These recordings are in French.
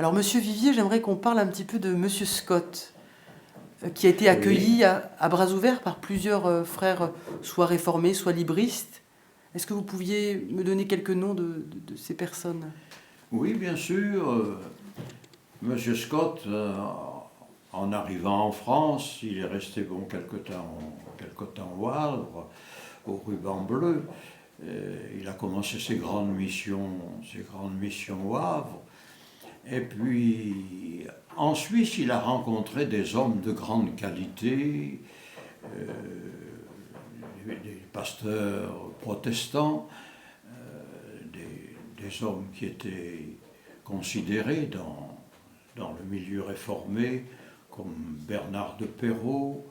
Alors, Monsieur Vivier, j'aimerais qu'on parle un petit peu de Monsieur Scott, qui a été accueilli à bras ouverts par plusieurs frères, soit réformés, soit libristes. Est-ce que vous pouviez me donner quelques noms de ces personnes? Oui, bien sûr. Monsieur Scott, en arrivant en France, il est resté quelque temps au Havre, au ruban bleu. Il a commencé ses grandes missions au Havre. Et puis, en Suisse, il a rencontré des hommes de grande qualité, des pasteurs protestants, des hommes qui étaient considérés dans le milieu réformé, comme Bernard de Perrault,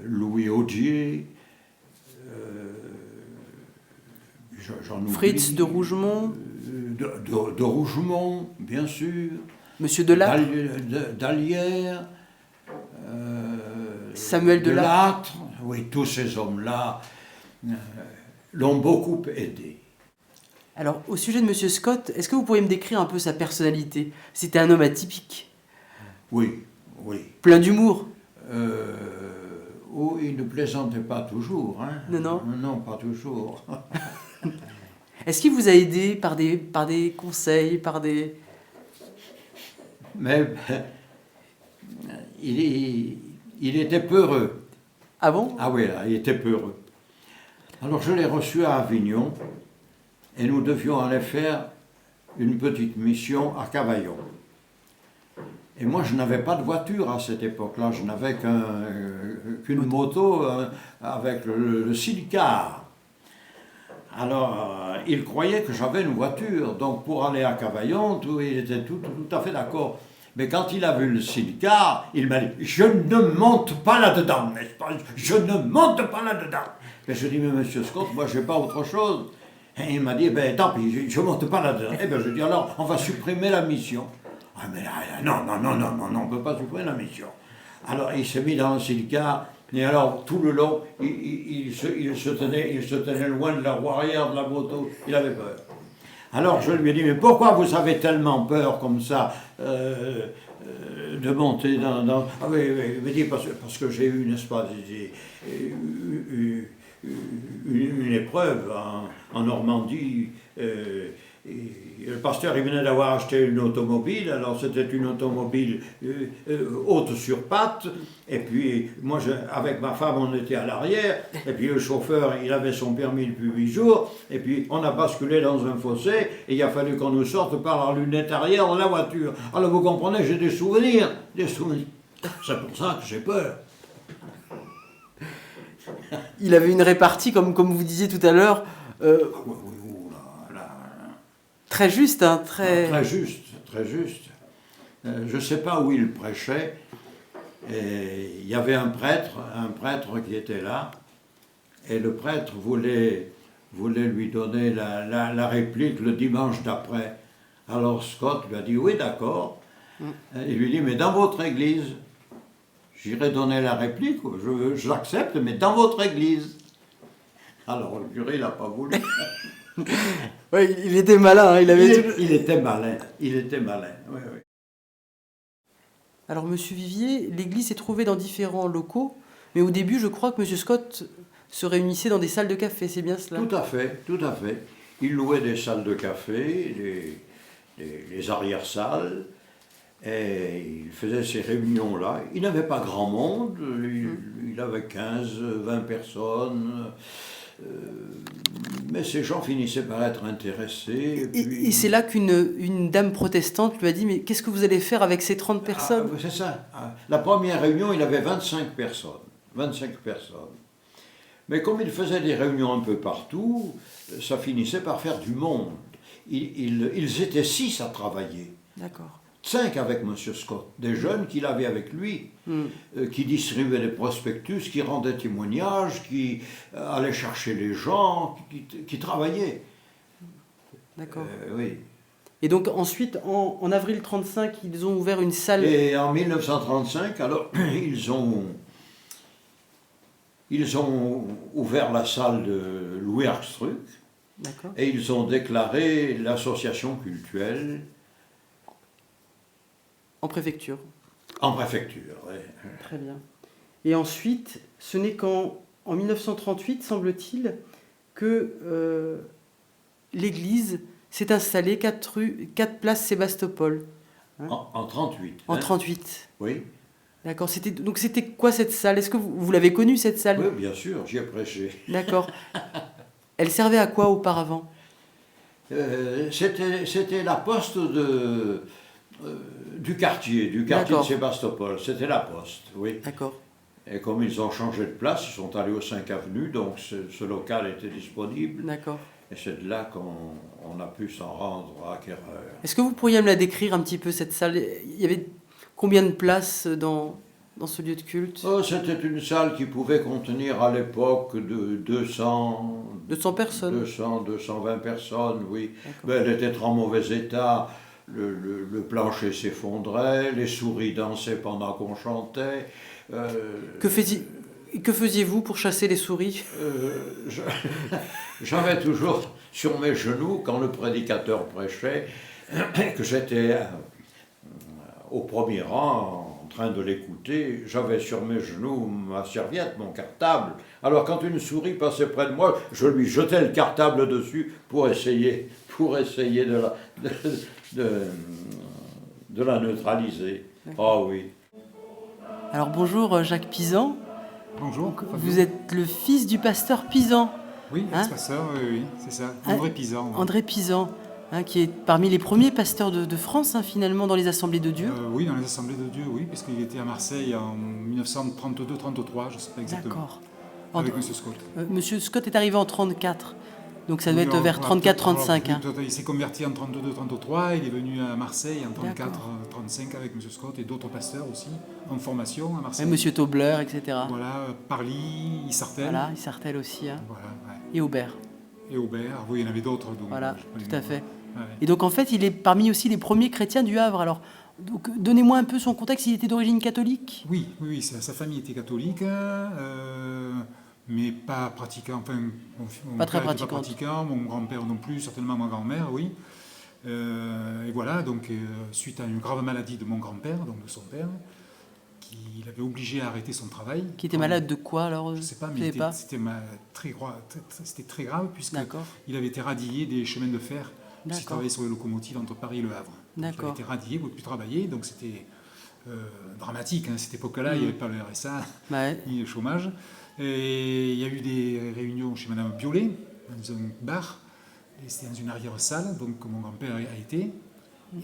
Louis Audier, j'en oublie, Fritz de Rougemont, de Rougemont, bien sûr, Monsieur Delattre, Dallière, Samuel Delattre. Oui, tous ces hommes-là l'ont beaucoup aidé. Alors, au sujet de Monsieur Scott, est-ce que vous pourriez me décrire un peu sa personnalité? C'était un homme atypique. Oui. Plein d'humour. Oh, il ne plaisantait pas toujours. Hein. Non. Non, pas toujours. Est-ce qu'il vous a aidé par des conseils, par des... Mais il était peureux. Ah bon? Ah oui, il était peureux. Alors je l'ai reçu à Avignon et nous devions aller faire une petite mission à Cavaillon. Et moi, je n'avais pas de voiture à cette époque-là, je n'avais qu'une moto avec le silicar. Alors, il croyait que j'avais une voiture, donc pour aller à Cavaillon, il était tout à fait d'accord. Mais quand il a vu le silicar, il m'a dit « Je ne monte pas là-dedans, n'est-ce pas? Je ne monte pas là-dedans !» Et je dis « Mais monsieur Scott, moi je n'ai pas autre chose. » Et il m'a dit « Ben tant pis, je ne monte pas là-dedans. » Et bien je dis « Alors, on va supprimer la mission. » Ah mais non, on ne peut pas supprimer la mission. Alors il s'est mis dans le silicar, et alors tout le long, il se tenait loin de la roue arrière de la moto, il avait peur. Alors je lui ai dit, mais pourquoi vous avez tellement peur comme ça de monter dans... Ah oui, il m'a dit, parce que j'ai eu, n'est-ce pas, une épreuve en Normandie. Le pasteur, il venait d'avoir acheté une automobile, alors c'était une automobile haute sur pattes, et puis moi, avec ma femme, on était à l'arrière, et puis le chauffeur, il avait son permis depuis 8 jours, et puis on a basculé dans un fossé, et il a fallu qu'on nous sorte par la lunette arrière de la voiture. Alors vous comprenez, j'ai des souvenirs. C'est pour ça que j'ai peur. Il avait une répartie, comme vous disiez tout à l'heure, très juste, hein, très juste. Je ne sais pas où il prêchait. Et il y avait un prêtre qui était là, et le prêtre voulait lui donner la réplique le dimanche d'après. Alors Scott lui a dit, oui, d'accord. Il lui dit, mais dans votre église, j'irai donner la réplique, je l'accepte, mais dans votre église. Alors le curé, il n'a pas voulu. Oui, il était malin. Hein, il était malin, oui. Alors, Monsieur Vivier, l'église s'est trouvée dans différents locaux, mais au début, je crois que Monsieur Scott se réunissait dans des salles de café, c'est bien cela? Tout à fait. Il louait des salles de café, les arrière-salles, et il faisait ces réunions-là. Il n'avait pas grand monde, il avait 15-20 personnes, mais ces gens finissaient par être intéressés. Et c'est là qu'une dame protestante lui a dit, mais qu'est-ce que vous allez faire avec ces 30 personnes? C'est ça. La première réunion, il avait 25 personnes. Mais comme il faisait des réunions un peu partout, ça finissait par faire du monde. Ils étaient 6 à travailler. D'accord. 5 avec M. Scott, des jeunes qu'il avait avec lui, qui distribuaient des prospectus, qui rendaient témoignages, qui allaient chercher les gens, qui travaillaient. D'accord. Oui. Et donc ensuite, en avril 1935, ils ont ouvert une salle... Et en 1935, alors, ils ont ouvert la salle de Louis Armstrong, et ils ont déclaré l'association cultuelle En préfecture. En préfecture, oui. Très bien. Et ensuite, ce n'est qu'en 1938, semble-t-il, que l'église s'est installée 4 place Sébastopol. En 38. En hein. 38. Oui. D'accord. Donc c'était quoi cette salle? Est-ce que vous l'avez connue, cette salle? Oui, bien sûr, j'y ai prêché. D'accord. Elle servait à quoi auparavant? C'était la poste du quartier de D'accord. Sébastopol. C'était la poste, oui. D'accord. Et comme ils ont changé de place, ils sont allés au 5 avenue, donc ce local était disponible. D'accord. Et c'est de là qu'on a pu s'en rendre acquéreur. Est-ce que vous pourriez me la décrire un petit peu, cette salle? Il y avait combien de places dans ce lieu de culte? Oh, c'était une salle qui pouvait contenir à l'époque de 200, 200 personnes. 220 personnes, oui. D'accord. Mais elle était en mauvais état. Le plancher s'effondrait, les souris dansaient pendant qu'on chantait. Que faisiez-vous pour chasser les souris? Je- J'avais toujours sur mes genoux, quand le prédicateur prêchait, que j'étais au premier rang en train de l'écouter, j'avais sur mes genoux ma serviette, mon cartable. Alors quand une souris passait près de moi, je lui jetais le cartable dessus pour essayer de la neutraliser. Ah oui. Alors bonjour Jacques Pisan. Bonjour. Vous êtes le fils du pasteur Pisan, Oui, Hein ex-pasteur, oui, c'est ça. André Pisan. Ouais. André Pisan, qui est parmi les premiers pasteurs de France, finalement, dans les assemblées de Dieu. Oui, dans les assemblées de Dieu, oui, puisqu'il était à Marseille en 1932-33, je ne sais pas exactement. D'accord. Avec M. Scott. Monsieur Scott est arrivé en 34, donc ça doit Oui, être vers alors, 34-35. Il s'est converti en 32-33, il est venu à Marseille en D'accord. 34-35 avec M. Scott et d'autres pasteurs aussi, en formation à Marseille. Monsieur Tobler, etc. Voilà, Parly, Issartel. Voilà, Issartel aussi. Voilà, ouais. Et Aubert. Et Aubert, oui, il y en avait d'autres. Donc, Voilà, je sais pas les tout à noms. fait. Ouais. Et donc en fait, il est parmi aussi les premiers chrétiens du Havre. Alors, donc, donnez-moi un peu son contexte. Il était d'origine catholique? Oui, sa famille était catholique, mais pas pratiquant. Enfin, mon Pas très père était pas pratiquante. pratiquant, mon grand-père non plus, certainement ma grand-mère, oui. Et voilà, donc suite à une grave maladie de mon grand-père, donc de son père, qui l'avait obligé à arrêter son travail. Qui était malade de quoi alors? Je ne sais pas, Vous mais savez c'était très grave, D'accord. puisqu'il avait été radié des chemins de fer. Il D'accord. travaillait sur les locomotives entre Paris et Le Havre. Donc, il D'accord. avait été radié, il ne pouvait plus travailler, donc c'était dramatique. À cette époque-là, il n'y avait pas le RSA Ouais. ni le chômage. Et il y a eu des réunions chez Madame Biolay, dans un bar, et c'était dans une arrière-salle, donc mon grand-père a été. Et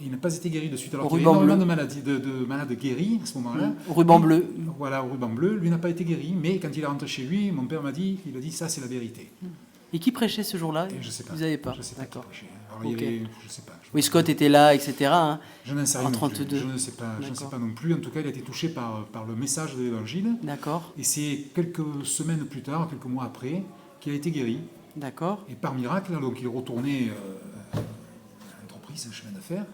il n'a pas été guéri de suite, alors Au qu'il y avait ruban énormément bleu. de malades guéris à ce moment-là. Au ruban bleu. Voilà, au ruban bleu. Lui n'a pas été guéri, mais quand il est rentré chez lui, mon père il a dit ça c'est la vérité. Et qui prêchait ce jour-là? Et je sais pas. Vous savez pas? Je sais pas qui D'accord. prêchait. Alors, il y Ok. avait, je sais pas. Oui, Scott était là, etc. Je n'en sais rien en non plus. 32. Je ne sais pas. Je ne sais D'accord. pas non plus. En tout cas, il a été touché par le message de l'Évangile. D'accord. Et c'est quelques semaines plus tard, quelques mois après, qu'il a été guéri. D'accord. Et par miracle, donc il est retourné à l'entreprise, un chemin d'affaires,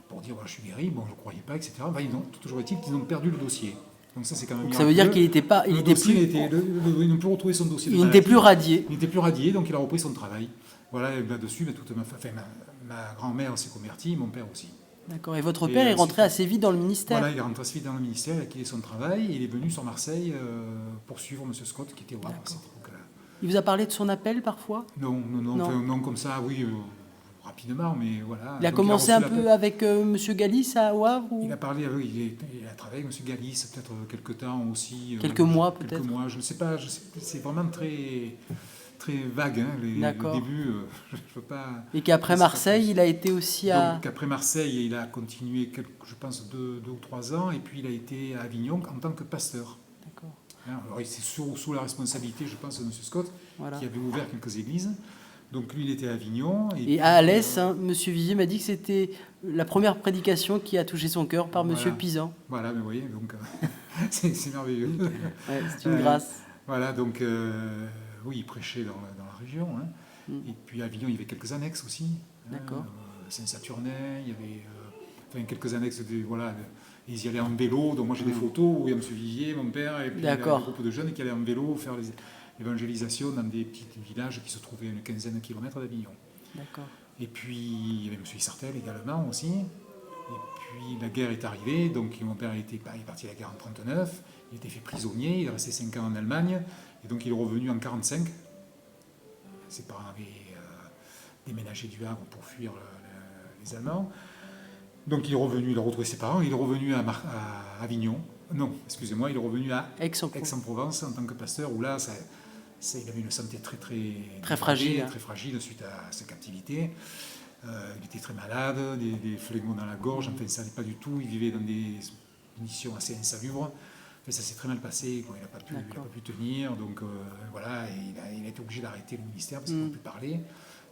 pour dire voilà, je suis guéri. Bon, je ne croyais pas, etc. Enfin, toujours est-il qu'ils ont perdu le dossier. Donc ça, c'est quand même. Donc ça veut dire qu'il n'était pas, il Le était dossier plus, ils n'ont plus retrouvé son dossier. de il n'était maladie. plus radié. Il n'était plus radié, donc il a repris son travail. Voilà, et là-dessus, ma grand-mère s'est convertie, mon père aussi. D'accord. Et votre Et, père est rentré c'est- assez vite dans le ministère. Voilà, il est rentré assez vite dans le ministère, il a quitté son travail, et il est venu sur Marseille pour suivre M. Scott, qui était au Havre à cette époque-là. Il vous a parlé de son appel parfois? Non, Non. enfin, non comme ça, oui, rapidement, mais voilà. Il a Donc, commencé reçu un l'appel. peu avec Monsieur Galis à Au Havre ou... Il a parlé, il a travaillé avec M. Galis, peut-être quelques temps aussi. Quelques mois, peut-être. Quelques mois, je ne sais pas, c'est vraiment très, très vague, hein, le D'accord. début, je ne peux pas... Et qu'après je sais pas Marseille, plus. il a été aussi à... Donc après Marseille, il a continué, je pense, 2 ou 3 ans, et puis il a été à Avignon en tant que pasteur. D'accord. Hein, alors c'est sous la responsabilité, je pense, de M. Scott, Voilà. qui avait ouvert quelques églises. Donc lui, il était à Avignon. Et puis, à Alès, Monsieur Vivier m'a dit que c'était la première prédication qui a touché son cœur par Monsieur Voilà. Pisan. Voilà, mais vous voyez, donc c'est merveilleux. Ouais, c'est une grâce. Voilà, donc oui, il prêchait dans la région. Hein. Mm. Et puis à Avignon, il y avait quelques annexes aussi. D'accord. Saint-Saturnin, il y avait quelques annexes. Ils y allaient en vélo. Donc moi j'ai des photos où il y a M. Vivier, mon père, et puis il y a un D'accord. groupe de jeunes qui allaient en vélo faire l'évangélisation dans des petits villages qui se trouvaient à une 15aine de kilomètres d'Avignon. D'accord. Et puis il y avait M. Issartel également aussi. Et puis la guerre est arrivée, donc mon père il est parti à la guerre en 1939, il a été fait prisonnier, il est resté 5 ans en Allemagne, et donc il est revenu en 1945. Ses parents avaient déménagé du Havre pour fuir les Allemands. Donc il est revenu, il a retrouvé ses parents, il est revenu à Avignon. Non, excusez-moi, il est revenu à Aix-en-Provence en tant que pasteur, où là, il avait une santé très fragile, très fragile suite à sa captivité. Il était très malade, des phlegmons dans la gorge, enfin ça n'allait pas du tout, il vivait dans des conditions assez insalubres. Mais ça s'est très mal passé, quoi. Il n'a pas pu tenir, donc voilà, et il a été obligé d'arrêter le ministère parce qu'il ne pouvait plus parler.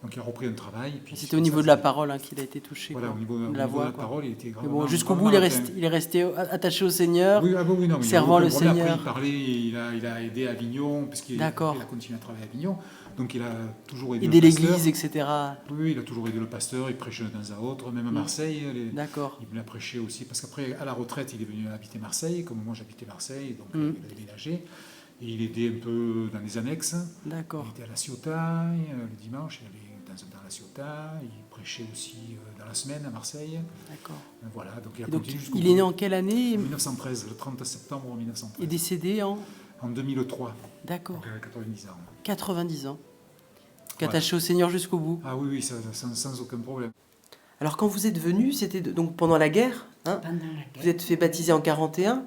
Donc il a repris un travail. C'était au niveau de la parole qu'il a été touché. Voilà, au niveau de la parole, il était gravement. Bon, jusqu'au bout, il est resté attaché au Seigneur, oui, non, servant le Seigneur. Après, il a aidé à Avignon, parce qu'il a continué à travailler à Avignon. Donc il a toujours aidé l'église, etc. Oui, il a toujours aidé le pasteur, il prêchait de temps à autre, même à Marseille. D'accord. Il a prêché aussi, parce qu'après, à la retraite, il est venu habiter Marseille, comme moi j'habitais Marseille, donc il a déménagé. Et il aidait un peu dans les annexes. D'accord. Il était à la Ciotat, le dimanche, il allait dans la Ciotat, il prêchait aussi dans la semaine à Marseille. D'accord. Voilà, donc il est né en quelle année? En 1913, le 30 septembre 1913. Et décédé en 2003. D'accord. Donc 90 ans. 90 ans. Attaché au Seigneur jusqu'au bout. Ah oui, sans aucun problème. Alors quand vous êtes venu, c'était donc pendant la guerre, hein? Pendant la guerre. Vous êtes fait baptiser en 41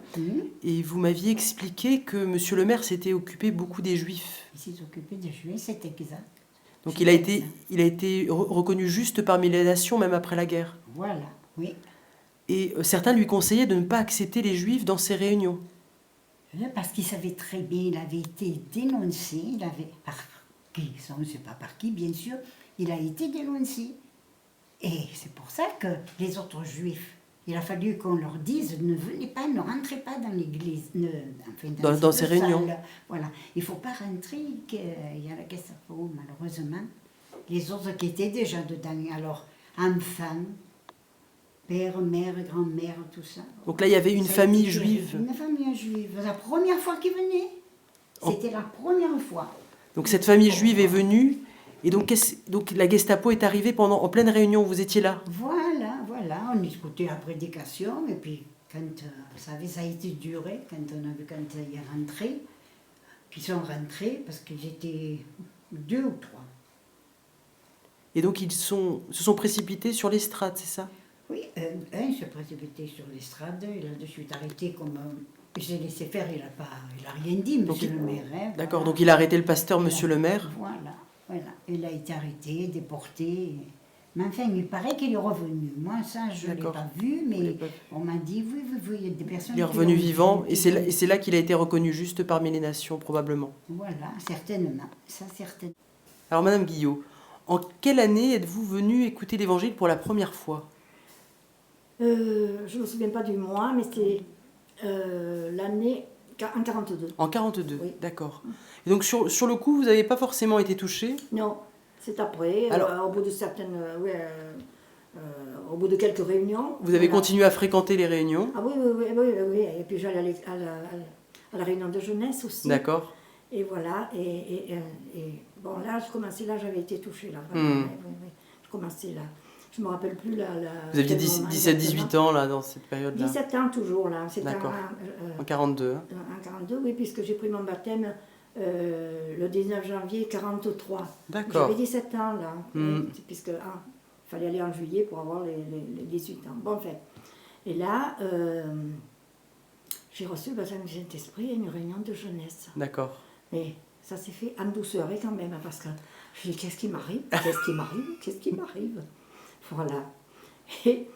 et vous m'aviez expliqué que Monsieur le maire s'était occupé beaucoup des Juifs. Il s'est occupé des Juifs, c'était exact. Donc il a été reconnu juste parmi les nations même après la guerre. Voilà, oui. Et certains lui conseillaient de ne pas accepter les Juifs dans ses réunions. Parce qu'il savait très bien, il avait été dénoncé, par qui, ça on ne sait pas par qui, bien sûr, il a été dénoncé. Et c'est pour ça que les autres Juifs, il a fallu qu'on leur dise, ne venez pas, ne rentrez pas dans l'église, dans ces réunions. Voilà, il ne faut pas rentrer, il y a la Gestapo, malheureusement. Les autres qui étaient déjà dedans, alors enfants, père, mère, grand-mère, tout ça. Donc là, il y avait une famille juive. Une famille juive, la première fois qu'ils venaient. C'était la première fois. Donc cette famille juive est venue, et donc la Gestapo est arrivée en pleine réunion, vous étiez là? Voilà, on écoutait la prédication, et puis quand, vous savez, ça a été duré, quand il est rentré, qu'ils sont rentrés, parce qu'ils étaient 2 ou 3. Et donc ils se sont précipités sur l'estrade, c'est ça? Oui, un s'est précipité sur l'estrade, il a de suite arrêté comme... J'ai laissé faire, il a rien dit, monsieur le maire. Hein, d'accord, voilà. donc il a arrêté le pasteur, monsieur le maire. Voilà. Il a été arrêté, déporté. Mais enfin, il paraît qu'il est revenu. Moi, ça, je ne l'ai pas vu, mais on m'a dit, oui, il y a des personnes... Il est revenu vivant, et c'est là qu'il a été reconnu juste parmi les nations, probablement. Voilà, certainement. Ça, certainement. Alors, Madame Guillot, en quelle année êtes-vous venue écouter l'Évangile pour la première fois? Je ne me souviens pas du mois, mais c'était l'année en 42. En 42, oui. D'accord. Et donc sur le coup, vous n'avez pas forcément été touché? Non, c'est après, alors, au bout de au bout de quelques réunions. Vous avez continué à fréquenter les réunions? Ah oui. Et puis j'allais à la réunion de jeunesse aussi. D'accord. Et voilà, et bon là, j'avais été touchée là, vraiment. Oui. Je commençais là. Je ne me rappelle plus la... Vous aviez 17-18 ans là, dans cette période-là? 17 ans toujours là. D'accord. En 42. En 42, oui, puisque j'ai pris mon baptême le 19 janvier 43. D'accord. J'avais 17 ans là, puisque il fallait aller en juillet pour avoir les 18 ans. Bon, enfin. Et là, j'ai reçu le baptême du Saint-Esprit à une réunion de jeunesse. D'accord. Mais ça s'est fait en douceur et quand même, parce que je me dis, qu'est-ce qui m'arrive? Voilà. Et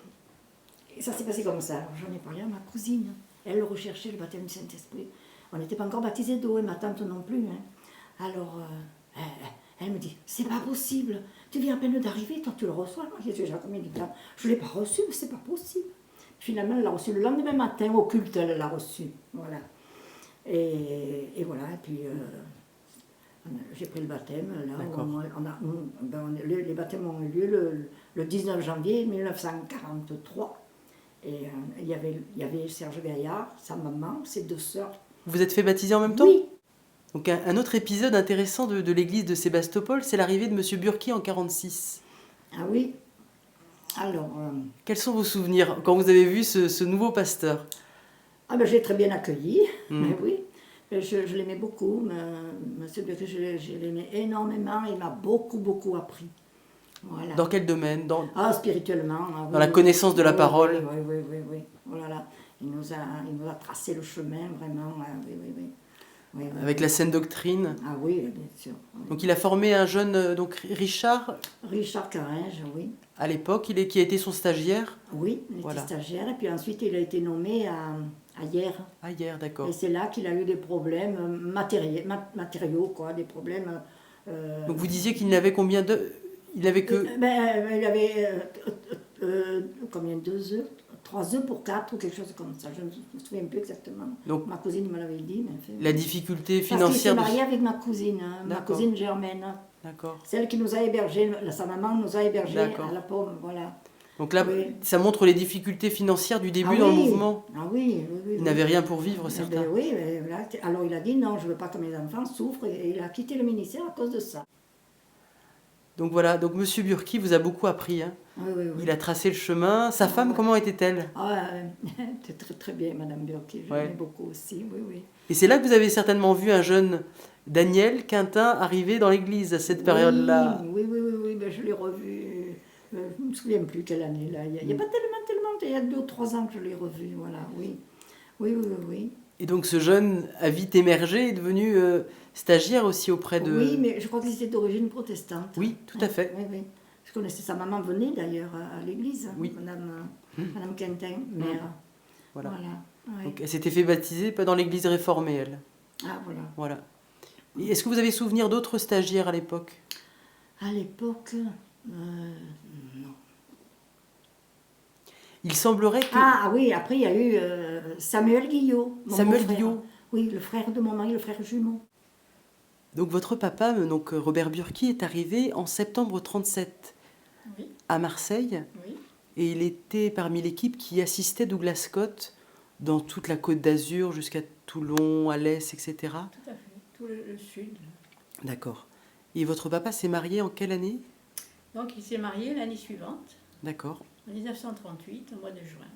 ça s'est passé comme ça. Alors, j'en ai parlé à ma cousine. Elle recherchait le baptême du Saint-Esprit. On n'était pas encore baptisés d'eau et ma tante non plus. Hein. Alors, elle me dit, c'est pas possible. Tu viens à peine d'arriver, toi tu le reçois. Moi, j'ai déjà combien de temps? Je ne l'ai pas reçu, mais c'est pas possible. Finalement, elle l'a reçu le lendemain matin, au culte, elle l'a reçu. Voilà. Et voilà, et puis j'ai pris le baptême. Là, les baptêmes ont eu lieu le 19 janvier 1943. Et il y avait Serge Gaillard, sa maman, ses 2 sœurs. Vous vous êtes fait baptiser en même temps? Oui. Donc un autre épisode intéressant de l'église de Sébastopol, c'est l'arrivée de M. Burki en 1946. Ah oui. Alors, Quels sont vos souvenirs quand vous avez vu ce nouveau pasteur? je l'ai très bien accueilli, Mm. mais oui. Je l'aimais beaucoup, Monsieur Becquet, je l'aimais énormément, il m'a beaucoup appris. Voilà. Dans quel domaine? Spirituellement. Dans la connaissance de la parole. Oui. Oh là là. Il nous a tracé le chemin, vraiment. Oui. Avec la saine doctrine. Ah oui, bien sûr. Oui. Donc il a formé un jeune, donc Richard, Richard Caringe, oui. à l'époque, qui a été son stagiaire. Oui, il Voilà. était stagiaire, et puis ensuite il a été nommé à Hier. Ah, hier, d'accord. Et c'est là qu'il a eu des problèmes matériaux, quoi, des problèmes. Donc vous disiez qu'il n'avait combien de... Il avait que... Il avait combien, 2 œufs, 3 œufs pour 4 ou quelque chose comme ça. Je ne me souviens plus exactement. Donc, Ma cousine me l'avait dit. Mais enfin, la difficulté parce qu'il s'est financière... marié avec ma cousine, ma D'accord. cousine Germaine. D'accord. Celle qui nous a hébergés, sa maman nous a hébergés D'accord. à la Pomme, voilà. Donc là, Oui. ça montre les difficultés financières du début Ah dans le oui. mouvement. Ah oui. Il n'avait rien pour vivre, Eh certains. ben oui, mais voilà. Alors il a dit non, je ne veux pas que mes enfants souffrent, et il a quitté le ministère à cause de ça. Donc voilà, donc Monsieur Burki vous a beaucoup appris. Hein. Oui. Il a tracé le chemin. Sa femme, ouais. comment était-elle? C'est très bien, Madame Burki, je Ouais. l'aimais beaucoup aussi, oui. Et c'est là que vous avez certainement vu un jeune Daniel Quintin arriver dans l'église à cette période-là. Oui, ben, je l'ai revu, je ne me souviens plus quelle année, là. Il n'y a pas tellement, il y a 2 ou 3 ans que je l'ai revu, voilà, oui. Oui. Et donc ce jeune a vite émergé, est devenu stagiaire aussi auprès de... Oui, mais je crois qu'il était d'origine protestante. Oui, tout à fait. Oui. Je connaissais sa maman, venait d'ailleurs à l'église, Oui. Madame Quintin, mère. Voilà. Oui. Donc elle s'était fait baptiser, pas dans l'église réformée, elle. Ah, Voilà. Et est-ce que vous avez souvenir d'autres stagiaires à l'époque? À l'époque, non. Il semblerait que... Ah oui, après il y a eu Samuel Guillot. mon Samuel beau-frère. Guillot. Oui, le frère de mon mari, le frère jumeau. Donc votre papa, donc Robert Burki, est arrivé en septembre 37 Oui, à Marseille. oui. Et il était parmi l'équipe qui assistait Douglas Scott dans toute la Côte d'Azur jusqu'à Toulon, Alès, etc. Tout à fait, tout le sud. D'accord. Et votre papa s'est marié en quelle année? Donc il s'est marié l'année suivante, D'accord. en 1938, au mois de juin.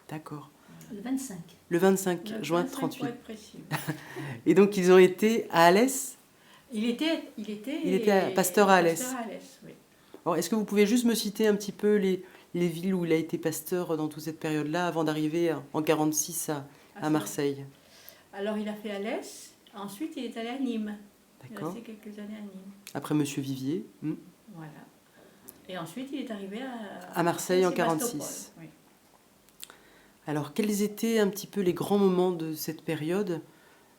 D'accord. Le 25. Le 25 Le juin 25 pour 38. être précis. Et donc ils ont été à Alès. Il était pasteur à Alès. pasteur à Alès, oui. Alors, est-ce que vous pouvez juste me citer un petit peu les villes où il a été pasteur dans toute cette période-là, avant d'arriver en 46 à Marseille? Alors il a fait Alès, ensuite il est allé à Nîmes. Il est D'accord. resté quelques années à Nîmes. Après Monsieur Vivier. Voilà. Et ensuite il est arrivé À Marseille en Sébastopol, 46. oui. Alors, quels étaient un petit peu les grands moments de cette période?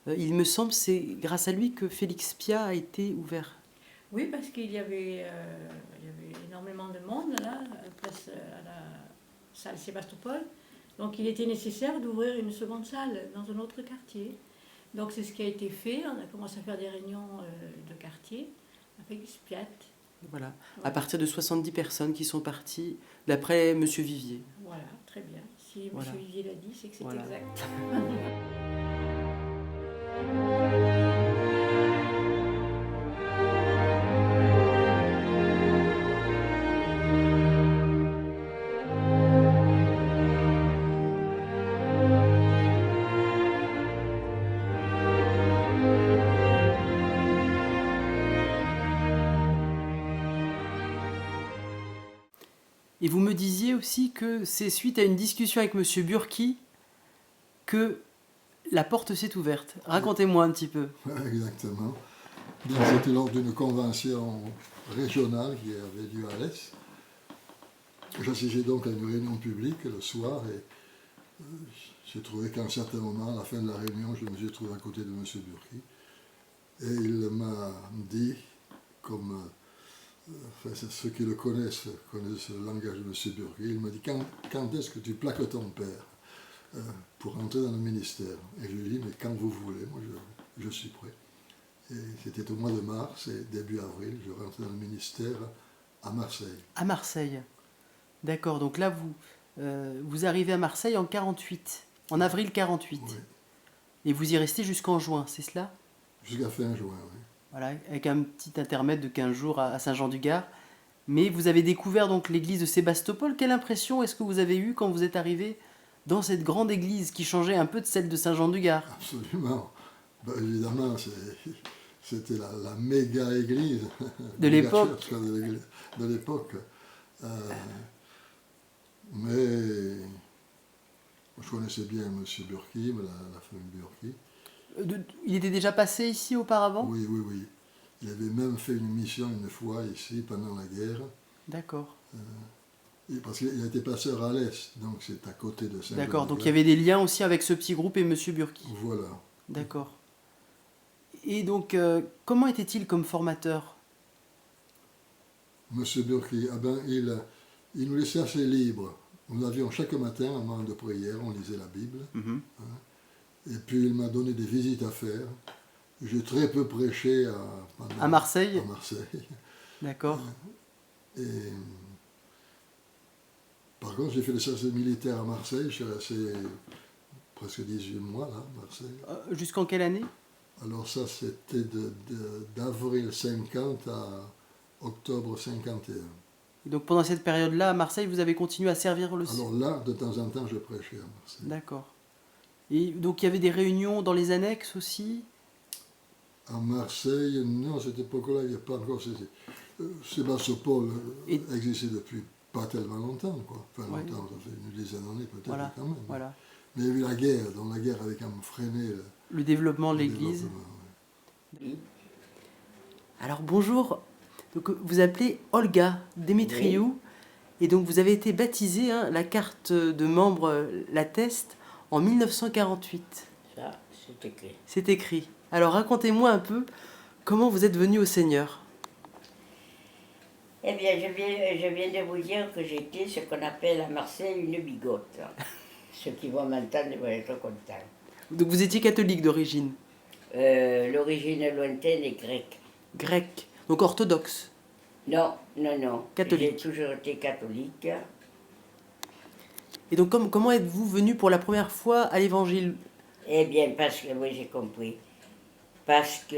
Il me semble c'est grâce à lui que Félix Piat a été ouvert. Oui, parce qu'il y avait énormément de monde là, place à la salle Sébastopol. Donc il était nécessaire d'ouvrir une seconde salle dans un autre quartier. Donc c'est ce qui a été fait. On a commencé à faire des réunions de quartier avec Piat. Voilà. À Ouais. partir de 70 personnes qui sont parties, d'après Monsieur Vivier. Voilà, très bien. Si Voilà. M. Vivier l'a dit, c'est que c'est Voilà. exact. Et vous me disiez aussi que c'est suite à une discussion avec Monsieur Burki que la porte s'est ouverte. Racontez-moi un petit peu. Exactement. Bien, c'était lors d'une convention régionale qui avait lieu à Alès. J'assistais donc à une réunion publique le soir et j'ai trouvé qu'à un certain moment, à la fin de la réunion, je me suis trouvé à côté de M. Burki. Et il m'a dit, comme ceux qui le connaissent le langage de M. Burki, il m'a dit quand est-ce que tu plaques ton père pour entrer dans le ministère? Et je lui ai dit, mais quand vous voulez, moi je suis prêt. Et c'était au mois de mars et début avril, je rentrais dans le ministère à Marseille. À Marseille. D'accord, donc là, vous arrivez à Marseille en 48, en avril 48. Oui. Et vous y restez jusqu'en juin, c'est cela? Jusqu'à fin juin, oui. Voilà, avec un petit intermède de 15 jours à Saint-Jean-du-Gard. Mais vous avez découvert donc l'église de Sébastopol. Quelle impression est-ce que vous avez eue quand vous êtes arrivé dans cette grande église qui changeait un peu de celle de Saint-Jean-du-Gard? Absolument. Ben, évidemment, c'était la méga église De l'époque. church, quoi, de l'époque. Mais je connaissais bien M. Burki, la famille Burki. Il était déjà passé ici auparavant? Oui, oui, oui. Il avait même fait une mission une fois ici pendant la guerre. D'accord. Parce qu'il a été passeur à l'Est, donc c'est à côté de Saint-Jean. D'accord, donc il y avait des liens aussi avec ce petit groupe et M. Burki. Voilà. D'accord. Et donc, comment était-il comme formateur? Monsieur Burki, ah ben, il nous laissait assez libres. Nous avions chaque matin un moment de prière, on lisait la Bible. Mhm. Et puis il m'a donné des visites à faire. J'ai très peu prêché À Marseille? à Marseille. D'accord. Et par contre, j'ai fait le service militaire à Marseille. Je suis resté presque 18 mois là, à Marseille. Jusqu'en quelle année? Alors ça, c'était d'avril 50 à octobre 51. Et donc pendant cette période-là, à Marseille, vous avez continué à servir le... Alors là, de temps en temps, je prêchais à Marseille. D'accord. Et donc il y avait des réunions dans les annexes aussi? À Marseille, non, à cette époque-là, il n'y a pas encore... Sébastopol existait depuis pas tellement longtemps, quoi. Enfin, Ouais. longtemps, ça fait une dizaine d'années peut-être Voilà, quand même. voilà. Mais il y a eu la guerre, donc la guerre avait quand même freiné Le développement de le l'église. développement, ouais. Alors bonjour, donc, vous appelez Olga Demetriou, et donc vous avez été baptisée, hein, la carte de membre l'atteste, en 1948. Ça, c'est écrit. C'est écrit. Alors racontez-moi un peu comment vous êtes venu au Seigneur. Eh bien, je viens de vous dire que j'étais ce qu'on appelle à Marseille une bigote. Ceux qui vont m'entendre vont être contents. Donc vous étiez catholique d'origine, L'origine lointaine est grecque. grecque, donc orthodoxe. Non, non, non. Catholique. J'ai toujours été catholique. Et donc comment êtes-vous venu pour la première fois à l'évangile? Eh bien, parce que, oui, j'ai compris. Parce que,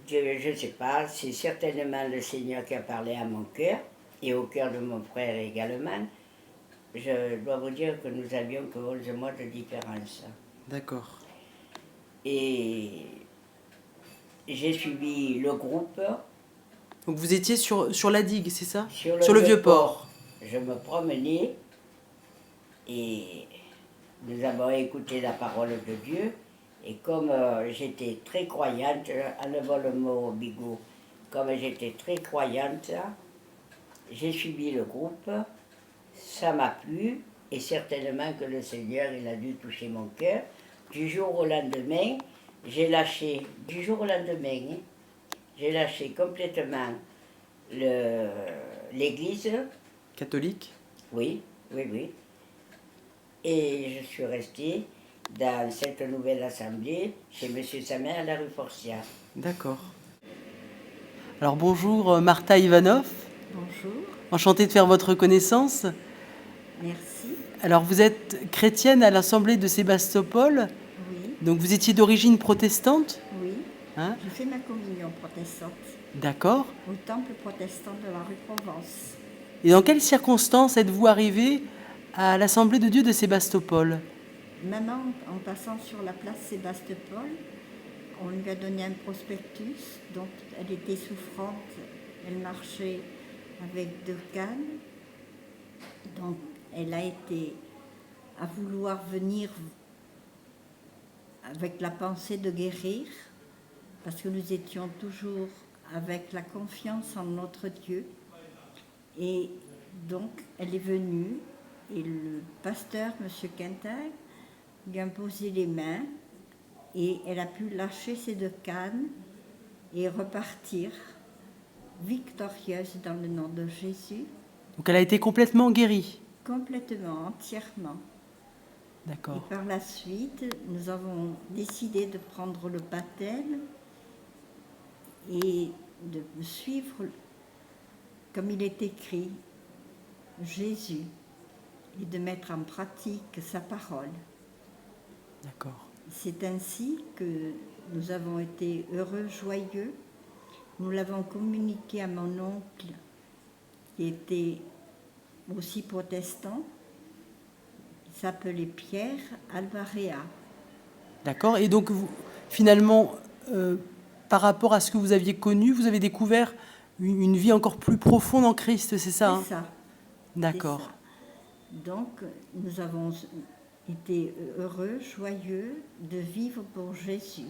je ne sais pas, c'est certainement le Seigneur qui a parlé à mon cœur, et au cœur de mon frère également. Je dois vous dire que nous avions que 11 mois de différence. D'accord. Et j'ai suivi le groupe Donc vous étiez sur la digue, c'est ça? sur le vieux port. Je me promenais et nous avons écouté la parole de Dieu. Et comme j'étais très croyante, enlevons le mot bigot, comme j'étais très croyante, j'ai suivi le groupe, ça m'a plu, et certainement que le Seigneur, il a dû toucher mon cœur. Du jour au lendemain, j'ai lâché, du jour au lendemain, hein, j'ai lâché complètement l'église, Catholique? oui, oui, oui, et je suis restée dans cette nouvelle assemblée chez M. Samin à la rue Forcia. D'accord. Alors bonjour Martha Ivanov, Bonjour, enchantée de faire votre connaissance. merci. Alors vous êtes chrétienne à l'Assemblée de Sébastopol, Oui, donc vous étiez d'origine protestante, oui. hein? J'ai fait ma communion protestante D'accord. au temple protestant de la rue Provence. Et dans quelles circonstances êtes-vous arrivé à l'Assemblée de Dieu de Sébastopol? Maman, en passant sur la place Sébastopol, on lui a donné un prospectus dont elle était souffrante. Elle marchait avec 2 cannes. Donc, elle a été à vouloir venir avec la pensée de guérir, parce que nous étions toujours avec la confiance en notre Dieu. Et donc, elle est venue, et le pasteur, M. Quintal, lui a posé les mains, et elle a pu lâcher ses 2 cannes et repartir victorieuse dans le nom de Jésus, Donc elle a été complètement guérie. complètement, entièrement. Et D'accord. par la suite, nous avons décidé de prendre le baptême et de suivre, comme il est écrit, Jésus, et de mettre en pratique sa parole. D'accord. C'est ainsi que nous avons été heureux, joyeux, Nous l'avons communiqué à mon oncle, qui était aussi protestant. Il s'appelait Pierre Alvarea. D'accord. Et donc, finalement, par rapport à ce que vous aviez connu, vous avez découvert une vie encore plus profonde en Christ, c'est ça, hein? C'est ça. D'accord. C'est ça. Donc, nous avons été heureux, joyeux de vivre pour Jésus.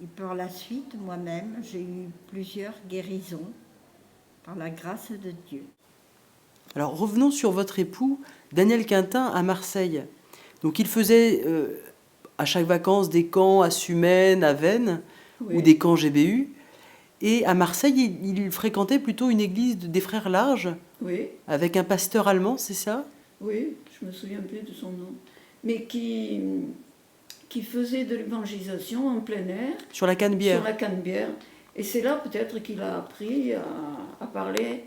Et par la suite, moi-même, j'ai eu plusieurs guérisons par la grâce de Dieu. Alors, revenons sur votre époux, Daniel Quintin, à Marseille. Donc, il faisait à chaque vacances des camps à Sumène, à Veynes, Oui. ou des camps GBU. Et à Marseille, il fréquentait plutôt une église des Frères Larges, Oui, avec un pasteur allemand, c'est ça? oui, je me souviens plus de son nom. Mais qui faisait de l'évangélisation en plein air, Sur la Canebière. sur la Canebière. Et c'est là peut-être qu'il a appris à parler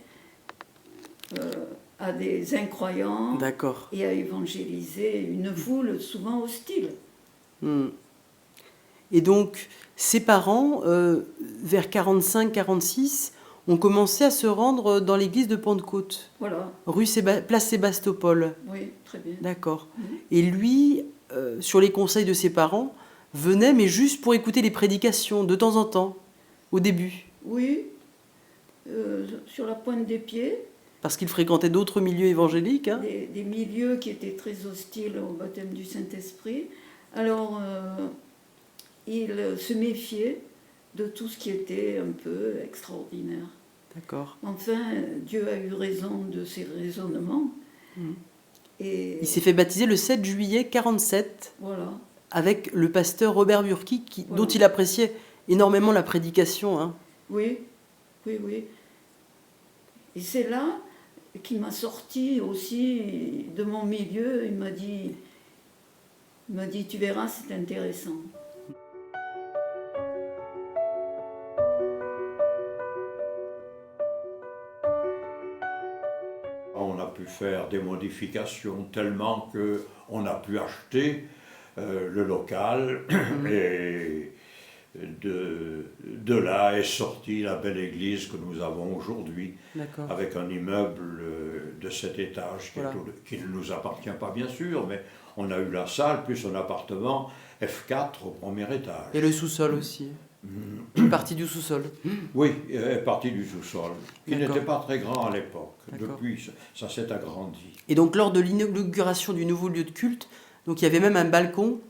à des incroyants D'accord. et à évangéliser une foule souvent hostile. Et donc, ses parents, vers 45-46, ont commencé à se rendre dans l'église de Pentecôte, Voilà, place Sébastopol. oui, très bien. D'accord. Mhm. Et lui, sur les conseils de ses parents, venait, mais juste pour écouter les prédications, de temps en temps, au début. Oui, sur la pointe des pieds, Parce qu'il fréquentait d'autres milieux évangéliques. Hein. des milieux qui étaient très hostiles au baptême du Saint-Esprit. Alors, il se méfiait de tout ce qui était un peu extraordinaire. D'accord. Enfin, Dieu a eu raison de ses raisonnements. Mhm. Et Il s'est fait baptiser le 7 juillet 47 voilà, avec le pasteur Robert Burki, Voilà. dont il appréciait énormément la prédication. Hein. oui, oui, oui. Et c'est là qu'il m'a sorti aussi de mon milieu. Il m'a dit, tu verras, c'est intéressant. On a pu faire des modifications tellement qu'on a pu acheter le local et de là est sortie la belle église que nous avons aujourd'hui, D'accord. avec un immeuble de 7 étages Voilà. qui ne nous appartient pas bien sûr, mais on a eu la salle plus un appartement F4 au premier étage. Et le sous-sol aussi. Une partie du sous-sol. Oui, partie du sous-sol, qui D'accord. n'était pas très grand à l'époque. D'accord. Depuis, ça s'est agrandi. Et donc, lors de l'inauguration du nouveau lieu de culte, donc il y avait même un balcon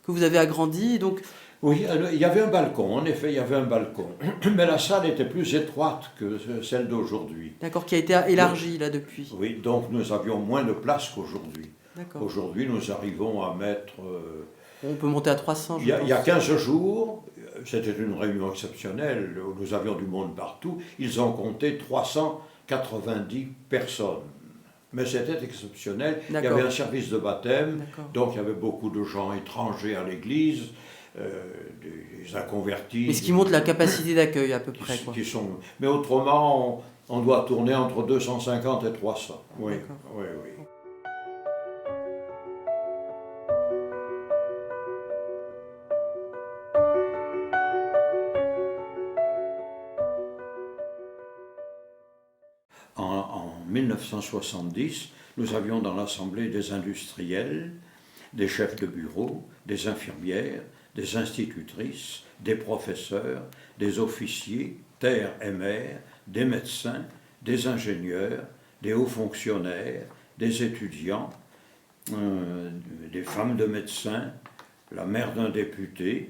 que vous avez agrandi. Donc, Oui, il y avait un balcon, en effet, il y avait un balcon. Mais la salle était plus étroite que celle d'aujourd'hui. d'accord, qui a été élargi là depuis. Oui, donc nous avions moins de place qu'aujourd'hui. D'accord. Aujourd'hui, nous arrivons à mettre... On peut monter à 300, je il y a pense. 15 jours, c'était une réunion exceptionnelle, où nous avions du monde partout, ils ont compté 390 personnes. Mais c'était exceptionnel, il y D'accord. avait un service de baptême, D'accord. donc il y avait beaucoup de gens étrangers à l'église, des inconvertis. Et ce qui montre la capacité d'accueil à peu près. Quoi. qui sont... Mais autrement, on doit tourner entre 250 et 300. Oui, D'accord. oui, oui. En 1970, nous avions dans l'Assemblée des industriels, des chefs de bureau, des infirmières, des institutrices, des professeurs, des officiers, terre et mer, des médecins, des ingénieurs, des hauts fonctionnaires, des étudiants, des femmes de médecins, la mère d'un député,